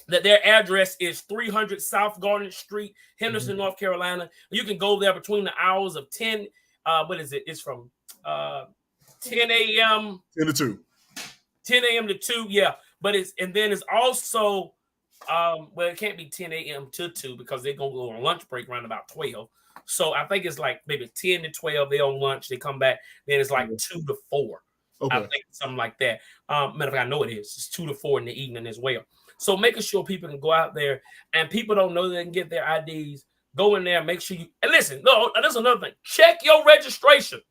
That their address is 300 South Garden Street, Henderson, North Carolina. You can go there between the hours of 10. What is it? It's from 10 a.m. 10 to 2. 10 a.m. to 2. Yeah. But it's also it can't be 10 a.m. to 2 because they're gonna go on lunch break around about 12. So I think it's like maybe 10 to 12. They're on lunch, they come back, then it's like 2 to 4. Okay. I think something like that. Matter of fact, I know it is. It's 2 to 4 in the evening as well. So making sure people can go out there, and people don't know they can get their IDs. Go in there, make sure you and listen. No, that's another thing. Check your registration.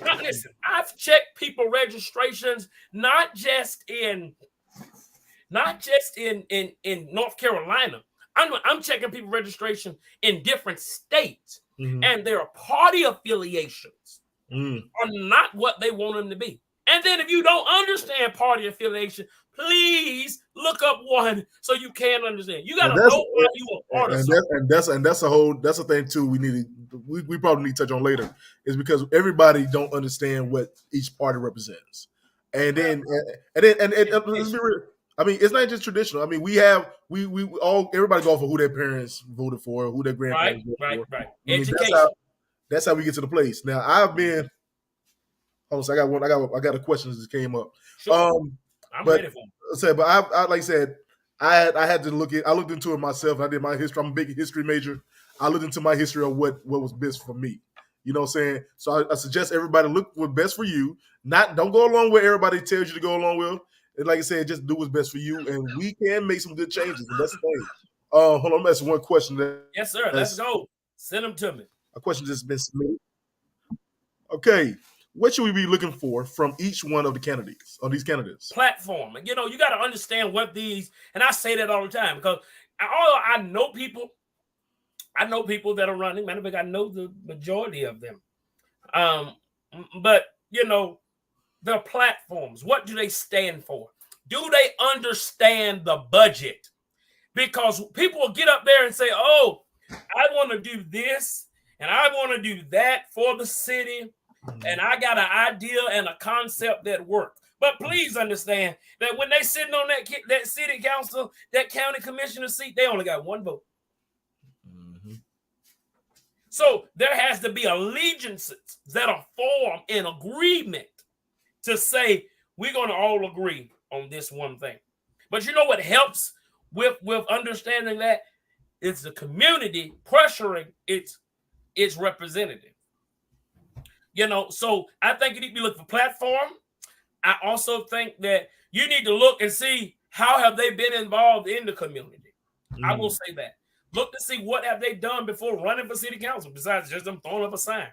Now, listen, I've checked people registrations not just in North Carolina. I'm checking people registration in different states, and their party affiliations are not what they want them to be. And then if you don't understand party affiliation, please look up one so you can understand. You got to know why you are part of something. That's a thing too. We probably need to touch on later, is because everybody don't understand what each party represents. And then let's be real. I mean, it's not just traditional. I mean, we everybody go for who their parents voted for, who their grandparents voted for. Right. Education. That's how we get to the place. Now, I've been. Hold on, I got a question that just came up. Sure. I'm ready for it. But I like I said, I had to I looked into it myself. I did my history. I'm a big history major. I looked into my history of what was best for me. You know what I'm saying? So I suggest everybody look what's best for you. Don't go along with everybody tells you to go along with. And like I said, just do what's best for you, and we can make some good changes. And that's the thing. Hold on, I'm asking one question. Yes, sir. Let's go. Send them to me. A question that's been submitted. Okay. What should we be looking for from each one of the candidates, on these candidates? Platform. You got to understand what these, and I say that all the time because I know people that are running. Matter of fact, I know the majority of them. But their platforms, what do they stand for? Do they understand the budget? Because people will get up there and say, oh, I want to do this and I want to do that for the city. And I got an idea and a concept that works. But please understand that when they sitting on that city council, that county commissioner seat, they only got one vote. So there has to be allegiances that are formed in agreement to say we're going to all agree on this one thing. But you know what helps with understanding that It's the community pressuring its representative. So I think you need to be looking for platform. I also think that you need to look and see how have they been involved in the community. I will say that. Look to see what have they done before running for city council besides just them throwing up a sign.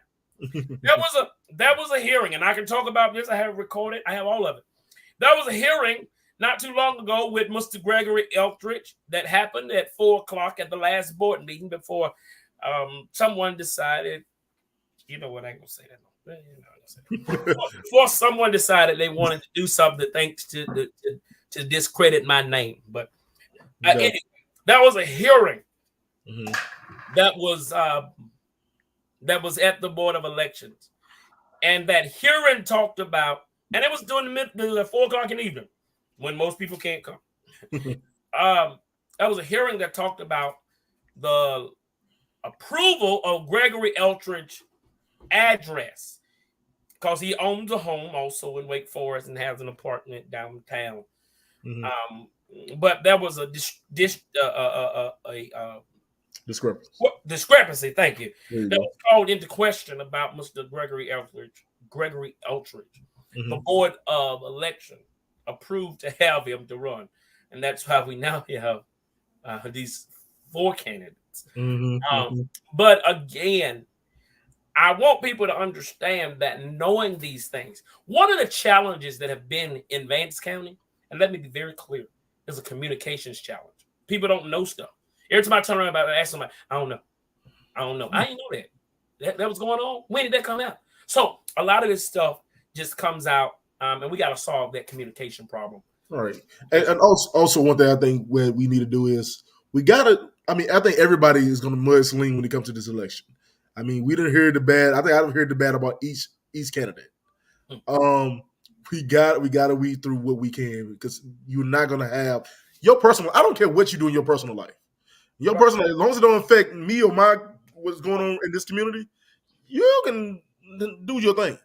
There was a hearing, and I can talk about this. I have recorded. I have all of it. There was a hearing not too long ago with Mr. Gregory Eldridge that happened at 4:00 at the last board meeting before someone decided, you know what, I ain't gonna say that. Before someone decided they wanted to do something thanks to discredit my name. But anyway, that was a hearing that was at the Board of Elections. And that hearing talked about, and it was during the 4:00 in the evening when most people can't come. That was a hearing that talked about the approval of Gregory Eldridge address because he owns a home also in Wake Forest and has an apartment downtown. But there was a discrepancy. Thank you. That was called into question about Mr. Gregory Eldridge. The Board of Election approved to have him to run, and that's why we now have these 4 candidates. But again, I want people to understand that knowing these things, one of the challenges that have been in Vance County, and let me be very clear, is a communications challenge. People don't know stuff. Every time I turn around and ask somebody, I don't know. I didn't know that was going on. When did that come out? So a lot of this stuff just comes out, and we got to solve that communication problem. All right. And also one thing I think what we need to do is I think everybody is going to mudsling when it comes to this election. I mean, we didn't hear the bad. I think I've heard the bad about each candidate. We got to weed through what we can because you're not going to have your personal. I don't care what you do in your personal life. Your personal, as long as it don't affect me or what's going on in this community, you can do your thing.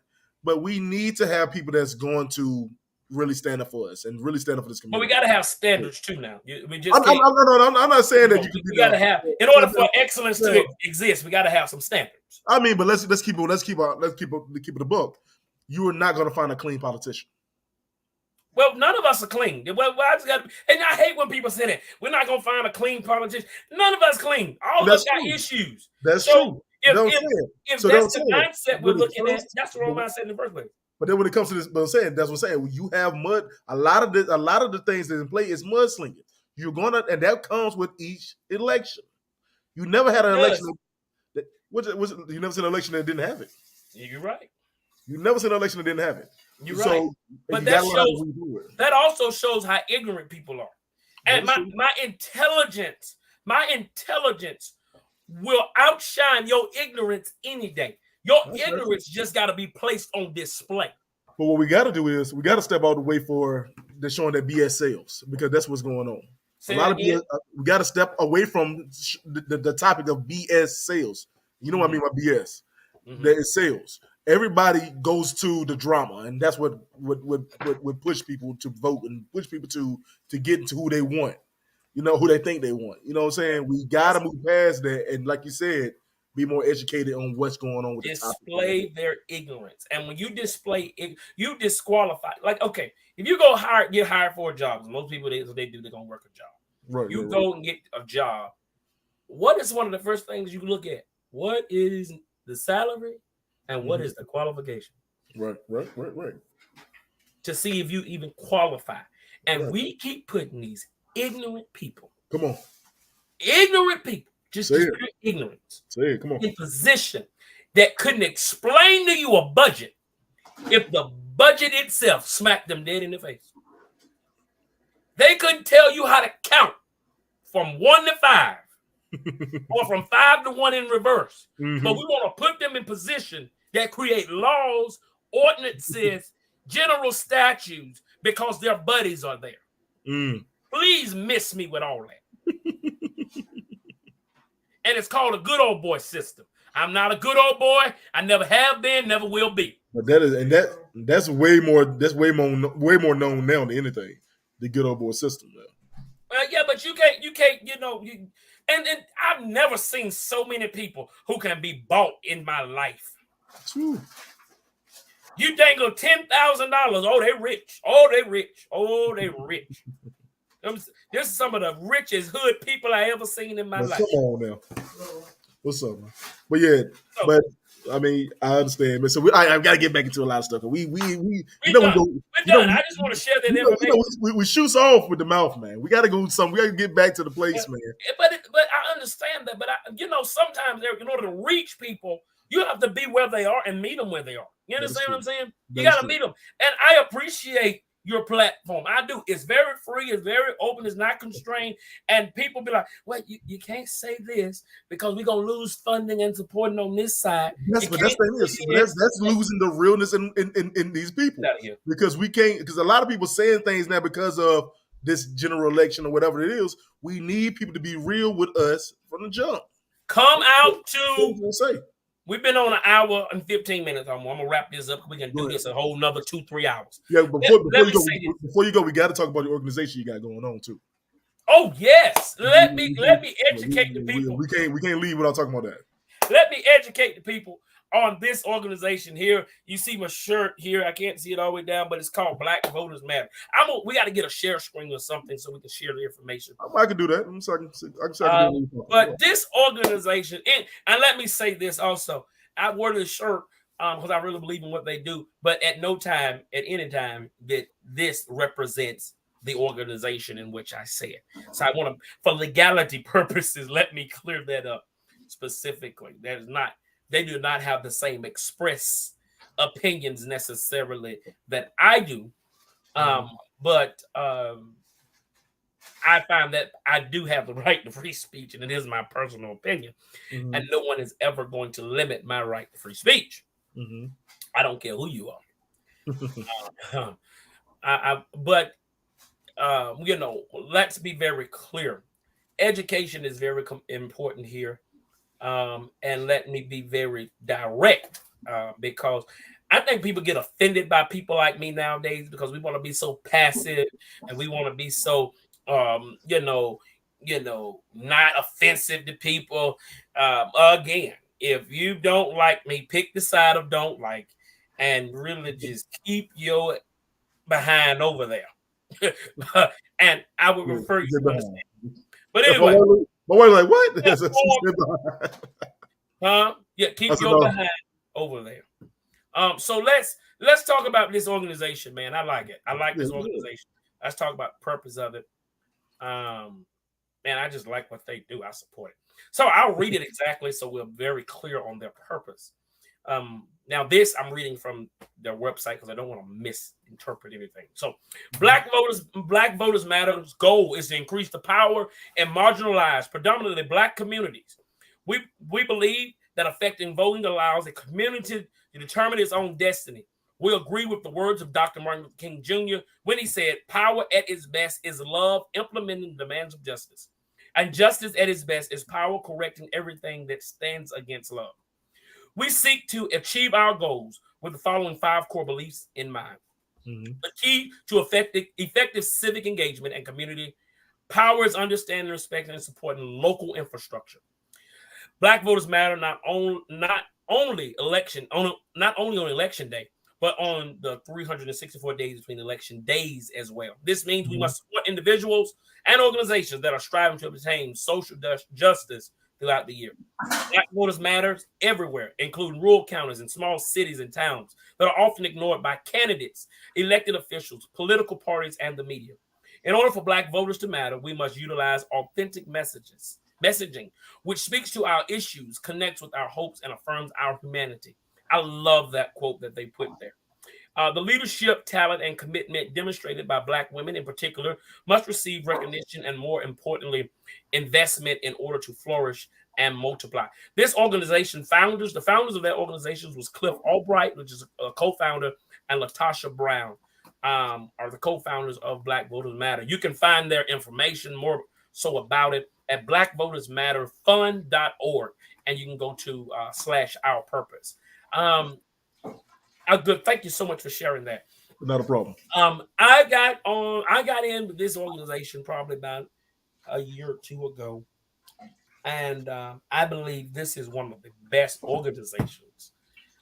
But we need to have people that's going to really stand up for us and really stand up for this community. But we got to have standards too. Now, I'm not saying that we got to have, in order for excellence to exist, we got to have some standards. I mean, but let's keep it a book. You are not going to find a clean politician. Well, none of us are clean. And I hate when people say that we're not going to find a clean politician. None of us clean. All of us got issues. That's true. If that's the mindset we're looking at, that's the wrong mindset in the first place. But then when it comes to this, that's what I'm saying. You have mud. A lot of the things that in play is mudslinging. And that comes with each election. You never had an election. You never seen an election that didn't have it. You're right. You never seen an election that didn't have it. You're right. But that also shows how ignorant people are. And my intelligence will outshine your ignorance any day. Your ignorance just got to be placed on display. But what we got to do is we got to step out the way for the showing that BS sales because that's what's going on. We got to step away from the topic of BS sales. You know what I mean by BS? That is sales. Everybody goes to the drama, and that's what push people to vote and push people to get into who they want. You know, who they think they want. You know what I'm saying? We got to move past that, and like you said, be more educated on what's going on with display their ignorance. And when you display it, you disqualify. Like, okay, if you get hired for a job, most people they're gonna work a job. Right. You go and get a job. What is one of the first things you look at? What is the salary and what is the qualification? Right. To see if you even qualify. And we keep putting these ignorant people. Come on. Ignorant people. Just ignorance. Come on. In position that couldn't explain to you a budget if the budget itself smacked them dead in the face. They couldn't tell you how to count from 1 to 5 or from 5 to 1 in reverse. But we want to put them in position that create laws, ordinances, general statutes because their buddies are there. Please miss me with all that. And it's called a good old boy system. I'm not a good old boy. I never have been, never will be. But that's way more known now than anything. The good old boy system. Yeah, but you can't. And I've never seen so many people who can be bought in my life. True. You dangle $10,000. Oh, they rich. Oh, they rich. Oh, they rich. This is some of the richest hood people I ever seen in my life. Come on now. What's up, man? But yeah, So, but I mean, I understand, man. So I've got to get back into a lot of stuff. We we're done. I just want to share that information. We shoot off with the mouth, man. We got to go some. We got to get back to the place, man. But I understand that. But sometimes in order to reach people, you have to be where they are and meet them where they are. You understand what I'm saying? You got to meet them, and I appreciate your platform. I do. It's very free. It's very open. It's not constrained. And people be like, well, you can't say this because we're going to lose funding and supporting on this side. That's losing the realness in these people. Because we can't, because a lot of people saying things now because of this general election or whatever it is. We need people to be real with us from the jump. Come out to say. We've been on an hour and 15 minutes. I'm going to wrap this up. We can do this a whole nother 2-3 hours. Yeah, before you go, we got to talk about the organization you got going on too. Oh yes, let me educate the people. We can't leave without talking about that. Let me educate the people on this organization here. You see my shirt here. I can't see it all the way down, but it's called Black Voters Matter. We got to get a share screen or something so we can share the information. I can do that. But this organization, and let me say this also. I wore this shirt because I really believe in what they do, but at any time, that this represents the organization in which I say it. So I want to, for legality purposes, let me clear that up specifically. They do not have the same express opinions necessarily that I do. But I find that I do have the right to free speech, and it is my personal opinion. Mm-hmm. And no one is ever going to limit my right to free speech. Mm-hmm. I don't care who you are. Let's be very clear. Education is very important here. And let me be very direct because I think people get offended by people like me nowadays because we want to be so passive and we want to be so, not offensive to people. Again, if you don't like me, pick the side of don't like and really just keep your behind over there. And I would refer you to understand. But anyway. My wife's like, what? Keep your behind over there. So let's talk about this organization, man. I like it. I like this organization. Let's talk about the purpose of it. Man, I just like what they do. I support it. So I'll read it exactly so we're very clear on their purpose. Now this I'm reading from their website because I don't want to misinterpret anything. So Black Voters Matter's goal is to increase the power and marginalize predominantly Black communities. We believe that affecting voting allows a community to determine its own destiny. We agree with the words of Dr. Martin Luther King Jr. when he said, power at its best is love implementing the demands of justice. And justice at its best is power correcting everything that stands against love. We seek to achieve our goals with the following 5 core beliefs in mind. Mm-hmm. The key to effective civic engagement and community power is understanding, respecting, and supporting local infrastructure. Black Voters Matter not only on election day, but on the 364 days between election days as well. This means we must support individuals and organizations that are striving to obtain social justice throughout the year. Black Voters Matters everywhere, including rural counties and small cities and towns that are often ignored by candidates, elected officials, political parties, and the media. In order for Black voters to matter, we must utilize authentic messaging, which speaks to our issues, connects with our hopes, and affirms our humanity. I love that quote that they put there. The leadership, talent, and commitment demonstrated by Black women in particular must receive recognition and, more importantly, investment in order to flourish and multiply. This organization, the founders of that organization was Cliff Albright, which is a co-founder, and Latasha Brown are the co-founders of Black Voters Matter. You can find their information more so about it at blackvotersmatterfund.org, and you can go to /ourpurpose. Good. Thank you so much for sharing that. Not a problem. I got in with this organization probably about a year or two ago. And I believe this is one of the best organizations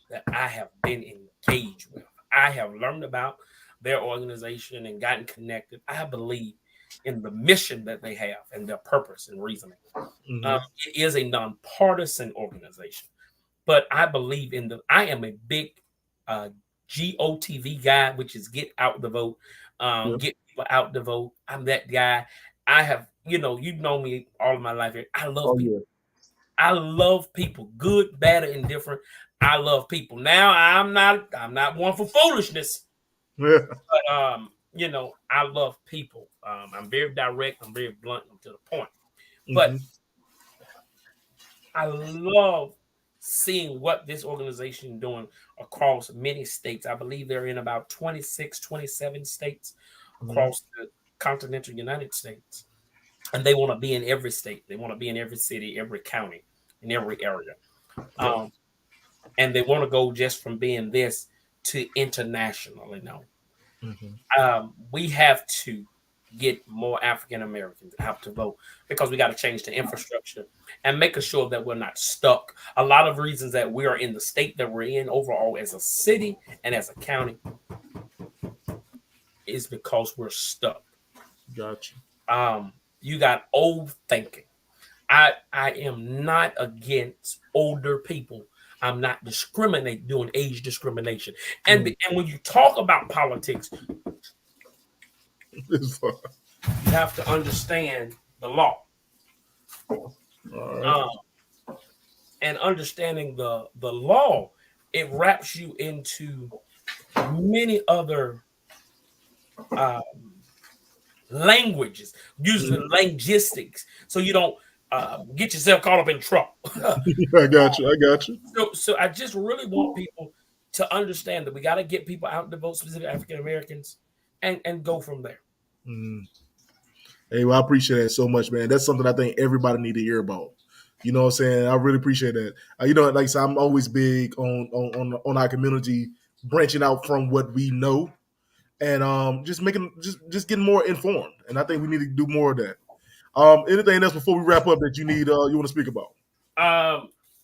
that I have been engaged with. I have learned about their organization and gotten connected. I believe in the mission that they have and their purpose and reasoning. Mm-hmm. It is a nonpartisan organization, but I believe in the. I am a big uh, GOTV guy, which is get out the vote, Yeah. get people out the vote. I'm that guy. I have, you know me all of my life. I love Oh people. yeah. I love people, good, bad, or indifferent. I love people. Now I'm not one for foolishness, Yeah. but I love people. I'm very direct. I'm very blunt. I'm to the point. But Mm-hmm. I love seeing what this organization is doing across many states. I believe they're in about 26, 27 states Mm-hmm. across the continental United States. And they want to be in every state. They want to be in every city, every county, in every area. Yeah. And they want to go just from being this to internationally known. Mm-hmm. We have to get more African Americans out to vote because we got to change the infrastructure and making sure that we're not stuck. A lot of reasons that we are in the state that we're in overall as a city and as a county is because we're stuck. Gotcha. You got old thinking. I am not against older people. I'm not doing age discrimination. And Mm. and when you talk about politics, It's fun. you have to understand the law. All right. Um, and understanding the law, it wraps you into many other um, languages, usually Mhm. linguistics, so you don't get yourself caught up in trouble. I got you. I got you. So I just really want people to understand that we got to get people out to vote, specific African Americans, and go from there. Mm. Hey, well, I appreciate that so much, man. That's something I think everybody need to hear about. You know what I'm saying? I really appreciate that. Like I said, I'm always big on our community branching out from what we know and just getting more informed. And I think we need to do more of that. Anything else before we wrap up that you want to speak about?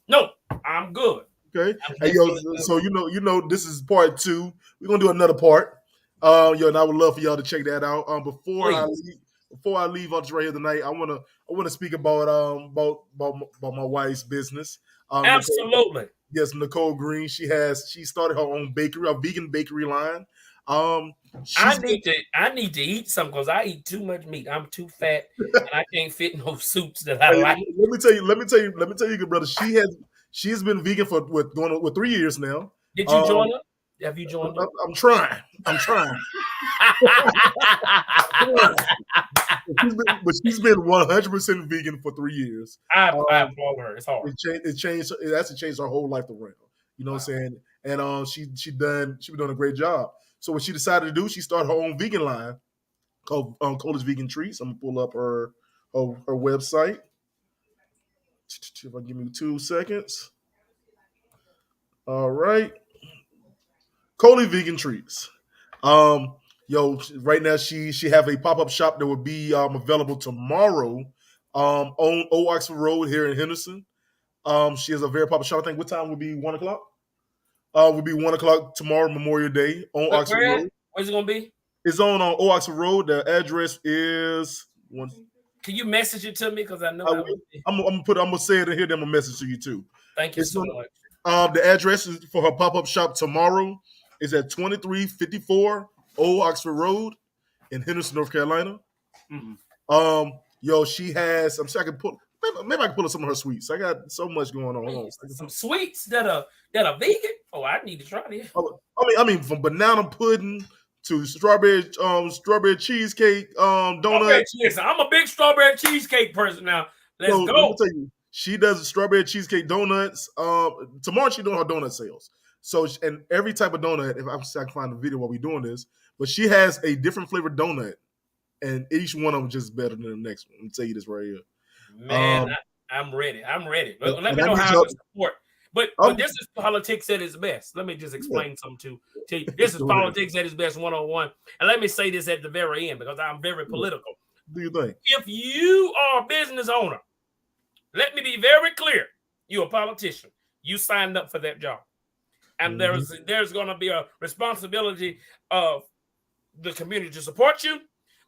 No, I'm good. Okay. I'm Hey, yo, definitely good. so this is part two. We're gonna do another part. And I would love for y'all to check that out. Please. Before I leave on right here tonight, I wanna speak about my wife's business. Nicole, Absolutely. yes, Nicole Green. She started her own bakery, a vegan bakery line. Um, I she's need to I need to eat some because I eat too much meat. I'm too fat and I can't fit in those suits that I Hey, like. let me tell you, good brother. She's been vegan for going with 3 years now. Did you Um, join her? Have you joined her? I'm trying. I'm trying. But she's been 100% vegan for 3 years. I Um, applaud her. It's hard. it changed. It actually changed her whole life around. You know what Wow. I'm saying? And she been doing a great job. So what she decided to do, she started her own vegan line called Cole's Vegan Treats. I'm gonna pull up her website. If I give me 2 seconds. All right, Coley Vegan Treats. Um, right now she have a pop up shop that will be available tomorrow on Old Oxford Road here in Henderson. She has a very popular shop. I think what time would be 1 o'clock? Would be 1 o'clock tomorrow, Memorial Day on Oxford Where at? Road. Where's it gonna be? It's on Old Oxford Road. The address is one. Can you message it to me? Because I know I I will, would be. I'm gonna say it in here. Then I'm gonna message to you too. Thank you It's so on much. the address is for her pop up shop tomorrow is at 2354 Old Oxford Road in Henderson, North Carolina. Mhm. She has. I'm sure I can pull. Maybe I can pull up some of her sweets. I got so much going on. Hold on. Some sweets that are vegan. Oh, I need to try this. I mean, from banana pudding to strawberry cheesecake, Strawberry donut. cheesecake. I'm a big strawberry cheesecake person now. So Let's let me go. tell you, she does strawberry cheesecake donuts. Tomorrow she doing her donut sales. So and every type of donut. If I can find the video while we doing this, but she has a different flavored donut, and each one of them just better than the next one. I'm gonna tell you this right here. Man, Um, I'm ready. I'm ready. and, Let and me I know need how I y'all. can support. But Um, this is politics at its best. Let me just yeah, explain something to you. This is go ahead. politics at its best 101. And let me say this at the very end because I'm very Yeah. political. Do you think? If you are a business owner Let me be very clear. You're a politician. You signed up for that job. And there's going to be a responsibility of the community to support you.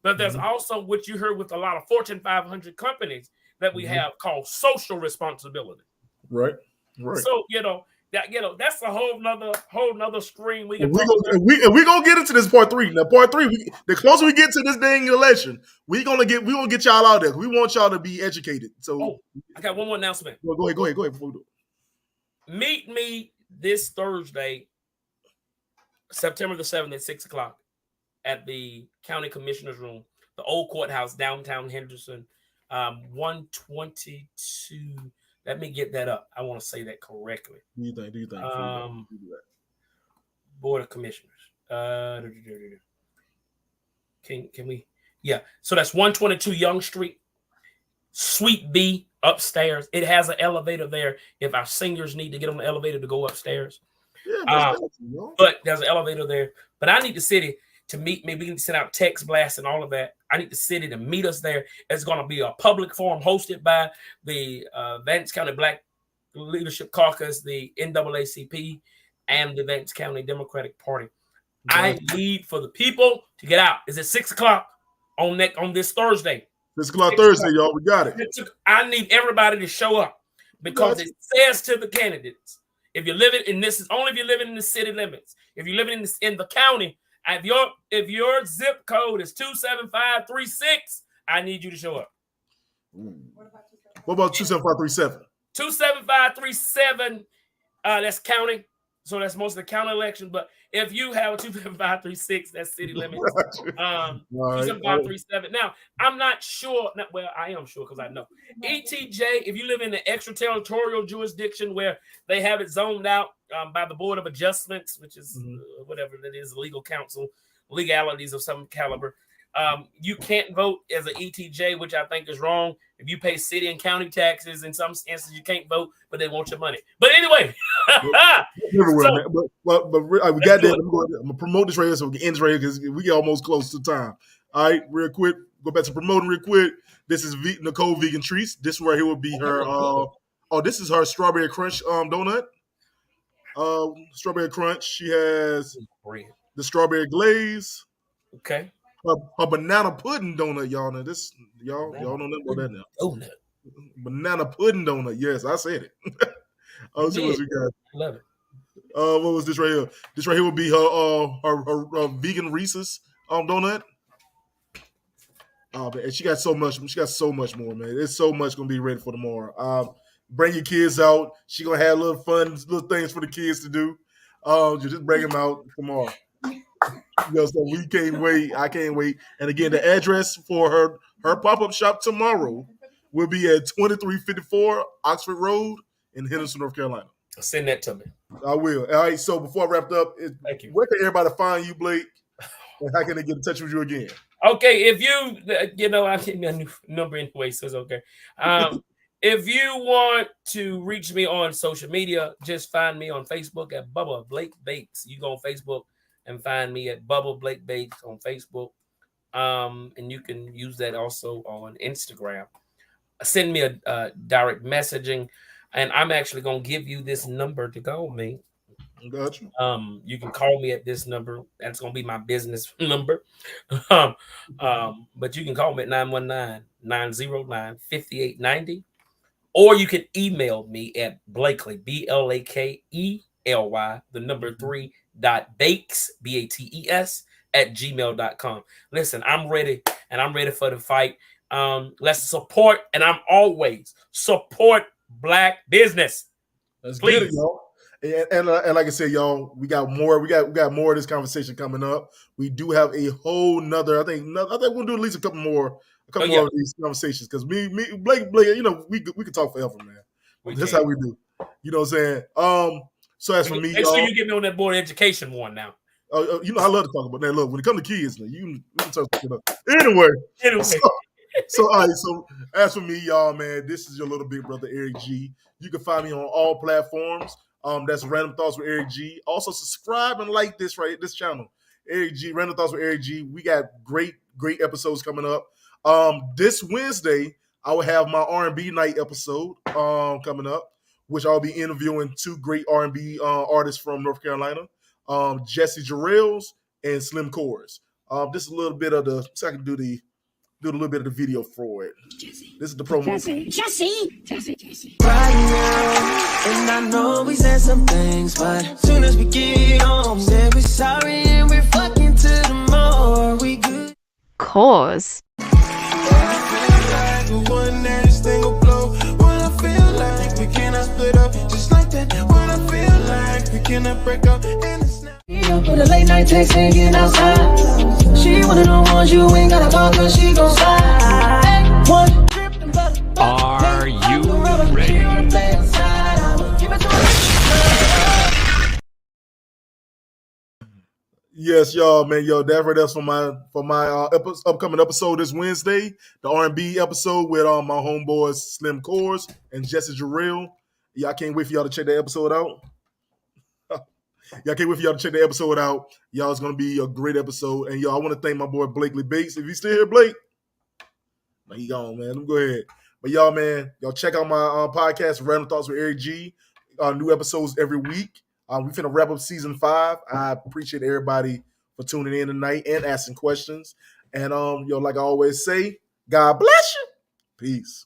But there's also what you heard with a lot of Fortune 500 companies that we have called social responsibility. Right. So, that's a whole nother stream we can We're talk about. gonna get into this part 3. Now, part 3, the closer we get to this dang election, we gonna get y'all out there. We want y'all to be educated. So, I got one more announcement. Go ahead. Meet me this Thursday, September the 7th at 6:00 at the County Commissioner's Room, the old courthouse, downtown Henderson, 122. Let me get that up. I want to say that correctly. Do you think? Board of Commissioners. Can we? Yeah. So that's 122 Young Street, Suite B, upstairs. It has an elevator there if our seniors need to get on the elevator to go upstairs. Yeah, but there's an elevator there. But I need the city to meet me. We can send out text blasts and all of that. I need the city to meet us there. It's going to be a public forum hosted by the Vance County Black Leadership Caucus, the NAACP, and the Vance County Democratic Party. I need for the people to get out. Is it 6:00 on this Thursday? 6:00 Thursday, y'all. We got it. I need everybody to show up because it says to the candidates, if you're living in this is only if you're living in the city limits. If you're living in the county, if your zip code is 27536, I need you to show up. What about 27537? 27537, that's county. So that's most of the county election. But if you have a 27536, that's city limits. 27537. Now, I'm not sure. Well, I am sure because I know. ETJ, if you live in the extraterritorial jurisdiction where they have it zoned out by the Board of Adjustments, which is whatever that is, legal counsel, legalities of some caliber, you can't vote as an ETJ, which I think is wrong. If you pay city and county taxes, in some instances you can't vote, but they want your money. But anyway, everywhere, man. But we got that. I'm gonna promote this right here so we can end this right here because we get almost close to time. All right, real quick, go back to promoting real quick. This is Nicole Vegan Treats. This right here will be her. This is her strawberry crunch donut. Strawberry crunch. She has the strawberry glaze. Okay. A banana pudding donut, y'all. Now this, y'all know nothing about that now. Donut. Banana pudding donut. Yes, I said it. Let's see what we got. Love it. What was this right here? This right here will be her vegan Reese's donut. And she got so much. She got so much more, man. There's so much gonna be ready for tomorrow. Bring your kids out. She gonna have little fun, little things for the kids to do. Just bring them out tomorrow. So we can't wait. I can't wait. And again, the address for her pop-up shop tomorrow will be at 2354 Oxford Road in Henderson, North Carolina. Send that to me. I will. All right. So before I wrap up, thank you. Where can everybody find you, Blake? And how can they get in touch with you again? Okay, if I give me a new number anyway, so it's okay. If you want to reach me on social media, just find me on Facebook at Bubba Blake Bakes. You go on Facebook and find me at Bubba Blake Bakes on Facebook. And you can use that also on Instagram. Send me a direct messaging, and I'm actually going to give you this number to call me. Gotcha. You can call me at this number. That's going to be my business number. But you can call me at 919-909-5890. Or you can email me at Blakely, BLAKELY, the number 3.bakes, BATES, at gmail.com. Listen, I'm ready, and I'm ready for the fight. Let's support, and I'm always support Black business. Let's get it, y'all. And like I said, y'all, we got more. We got more of this conversation coming up. We do have a whole nother. I think we'll do at least a couple more of these conversations because me, Blake, we could talk forever, man. That's how we do. You know what I'm saying? So as for me, make sure you get me on that board of education one now. I love to talk about that. Look, when it comes to kids, we can talk about it. Anyway. So all right. So as for me, y'all, man, this is your little big brother Eric G. You can find me on all platforms. That's Random Thoughts with Eric G. Also subscribe and like this channel, Eric G. Random Thoughts with Eric G. We got great episodes coming up. This Wednesday, I will have my R&B night episode coming up, which I'll be interviewing two great R&B artists from North Carolina, Jesse Jarrells and Slim Chorus. Just a little bit of the so I can do a little bit of the video for it. Jesse. This is the promo. Jesse. Right now, and I know we said some things, but soon as we get home, said we're sorry and we're fucking to the more we good. Cause. One next thing will blow. When I feel like we cannot split up, just like that. When I feel like we cannot break up, and it's not. For the late night text hanging outside. She one of the ones you ain't gotta call, cause she gon' slide. One trip and are you ready? Yes, y'all, man, that's right. That's for my upcoming episode this Wednesday, the R&B episode with my homeboys Slim Chorus and Jesse Jarrell. Yeah, I can't wait for y'all to check that episode out. Y'all can't wait for y'all to check the episode out. Y'all, it's gonna be a great episode. And y'all, I want to thank my boy Blakely Bates. If he's still here, Blake, no, he gone, man. Let me go ahead. But y'all, man, y'all check out my podcast, Random Thoughts with Eric G. New episodes every week. We finna wrap up season 5. I appreciate everybody for tuning in tonight and asking questions. And like I always say, God bless you. Peace.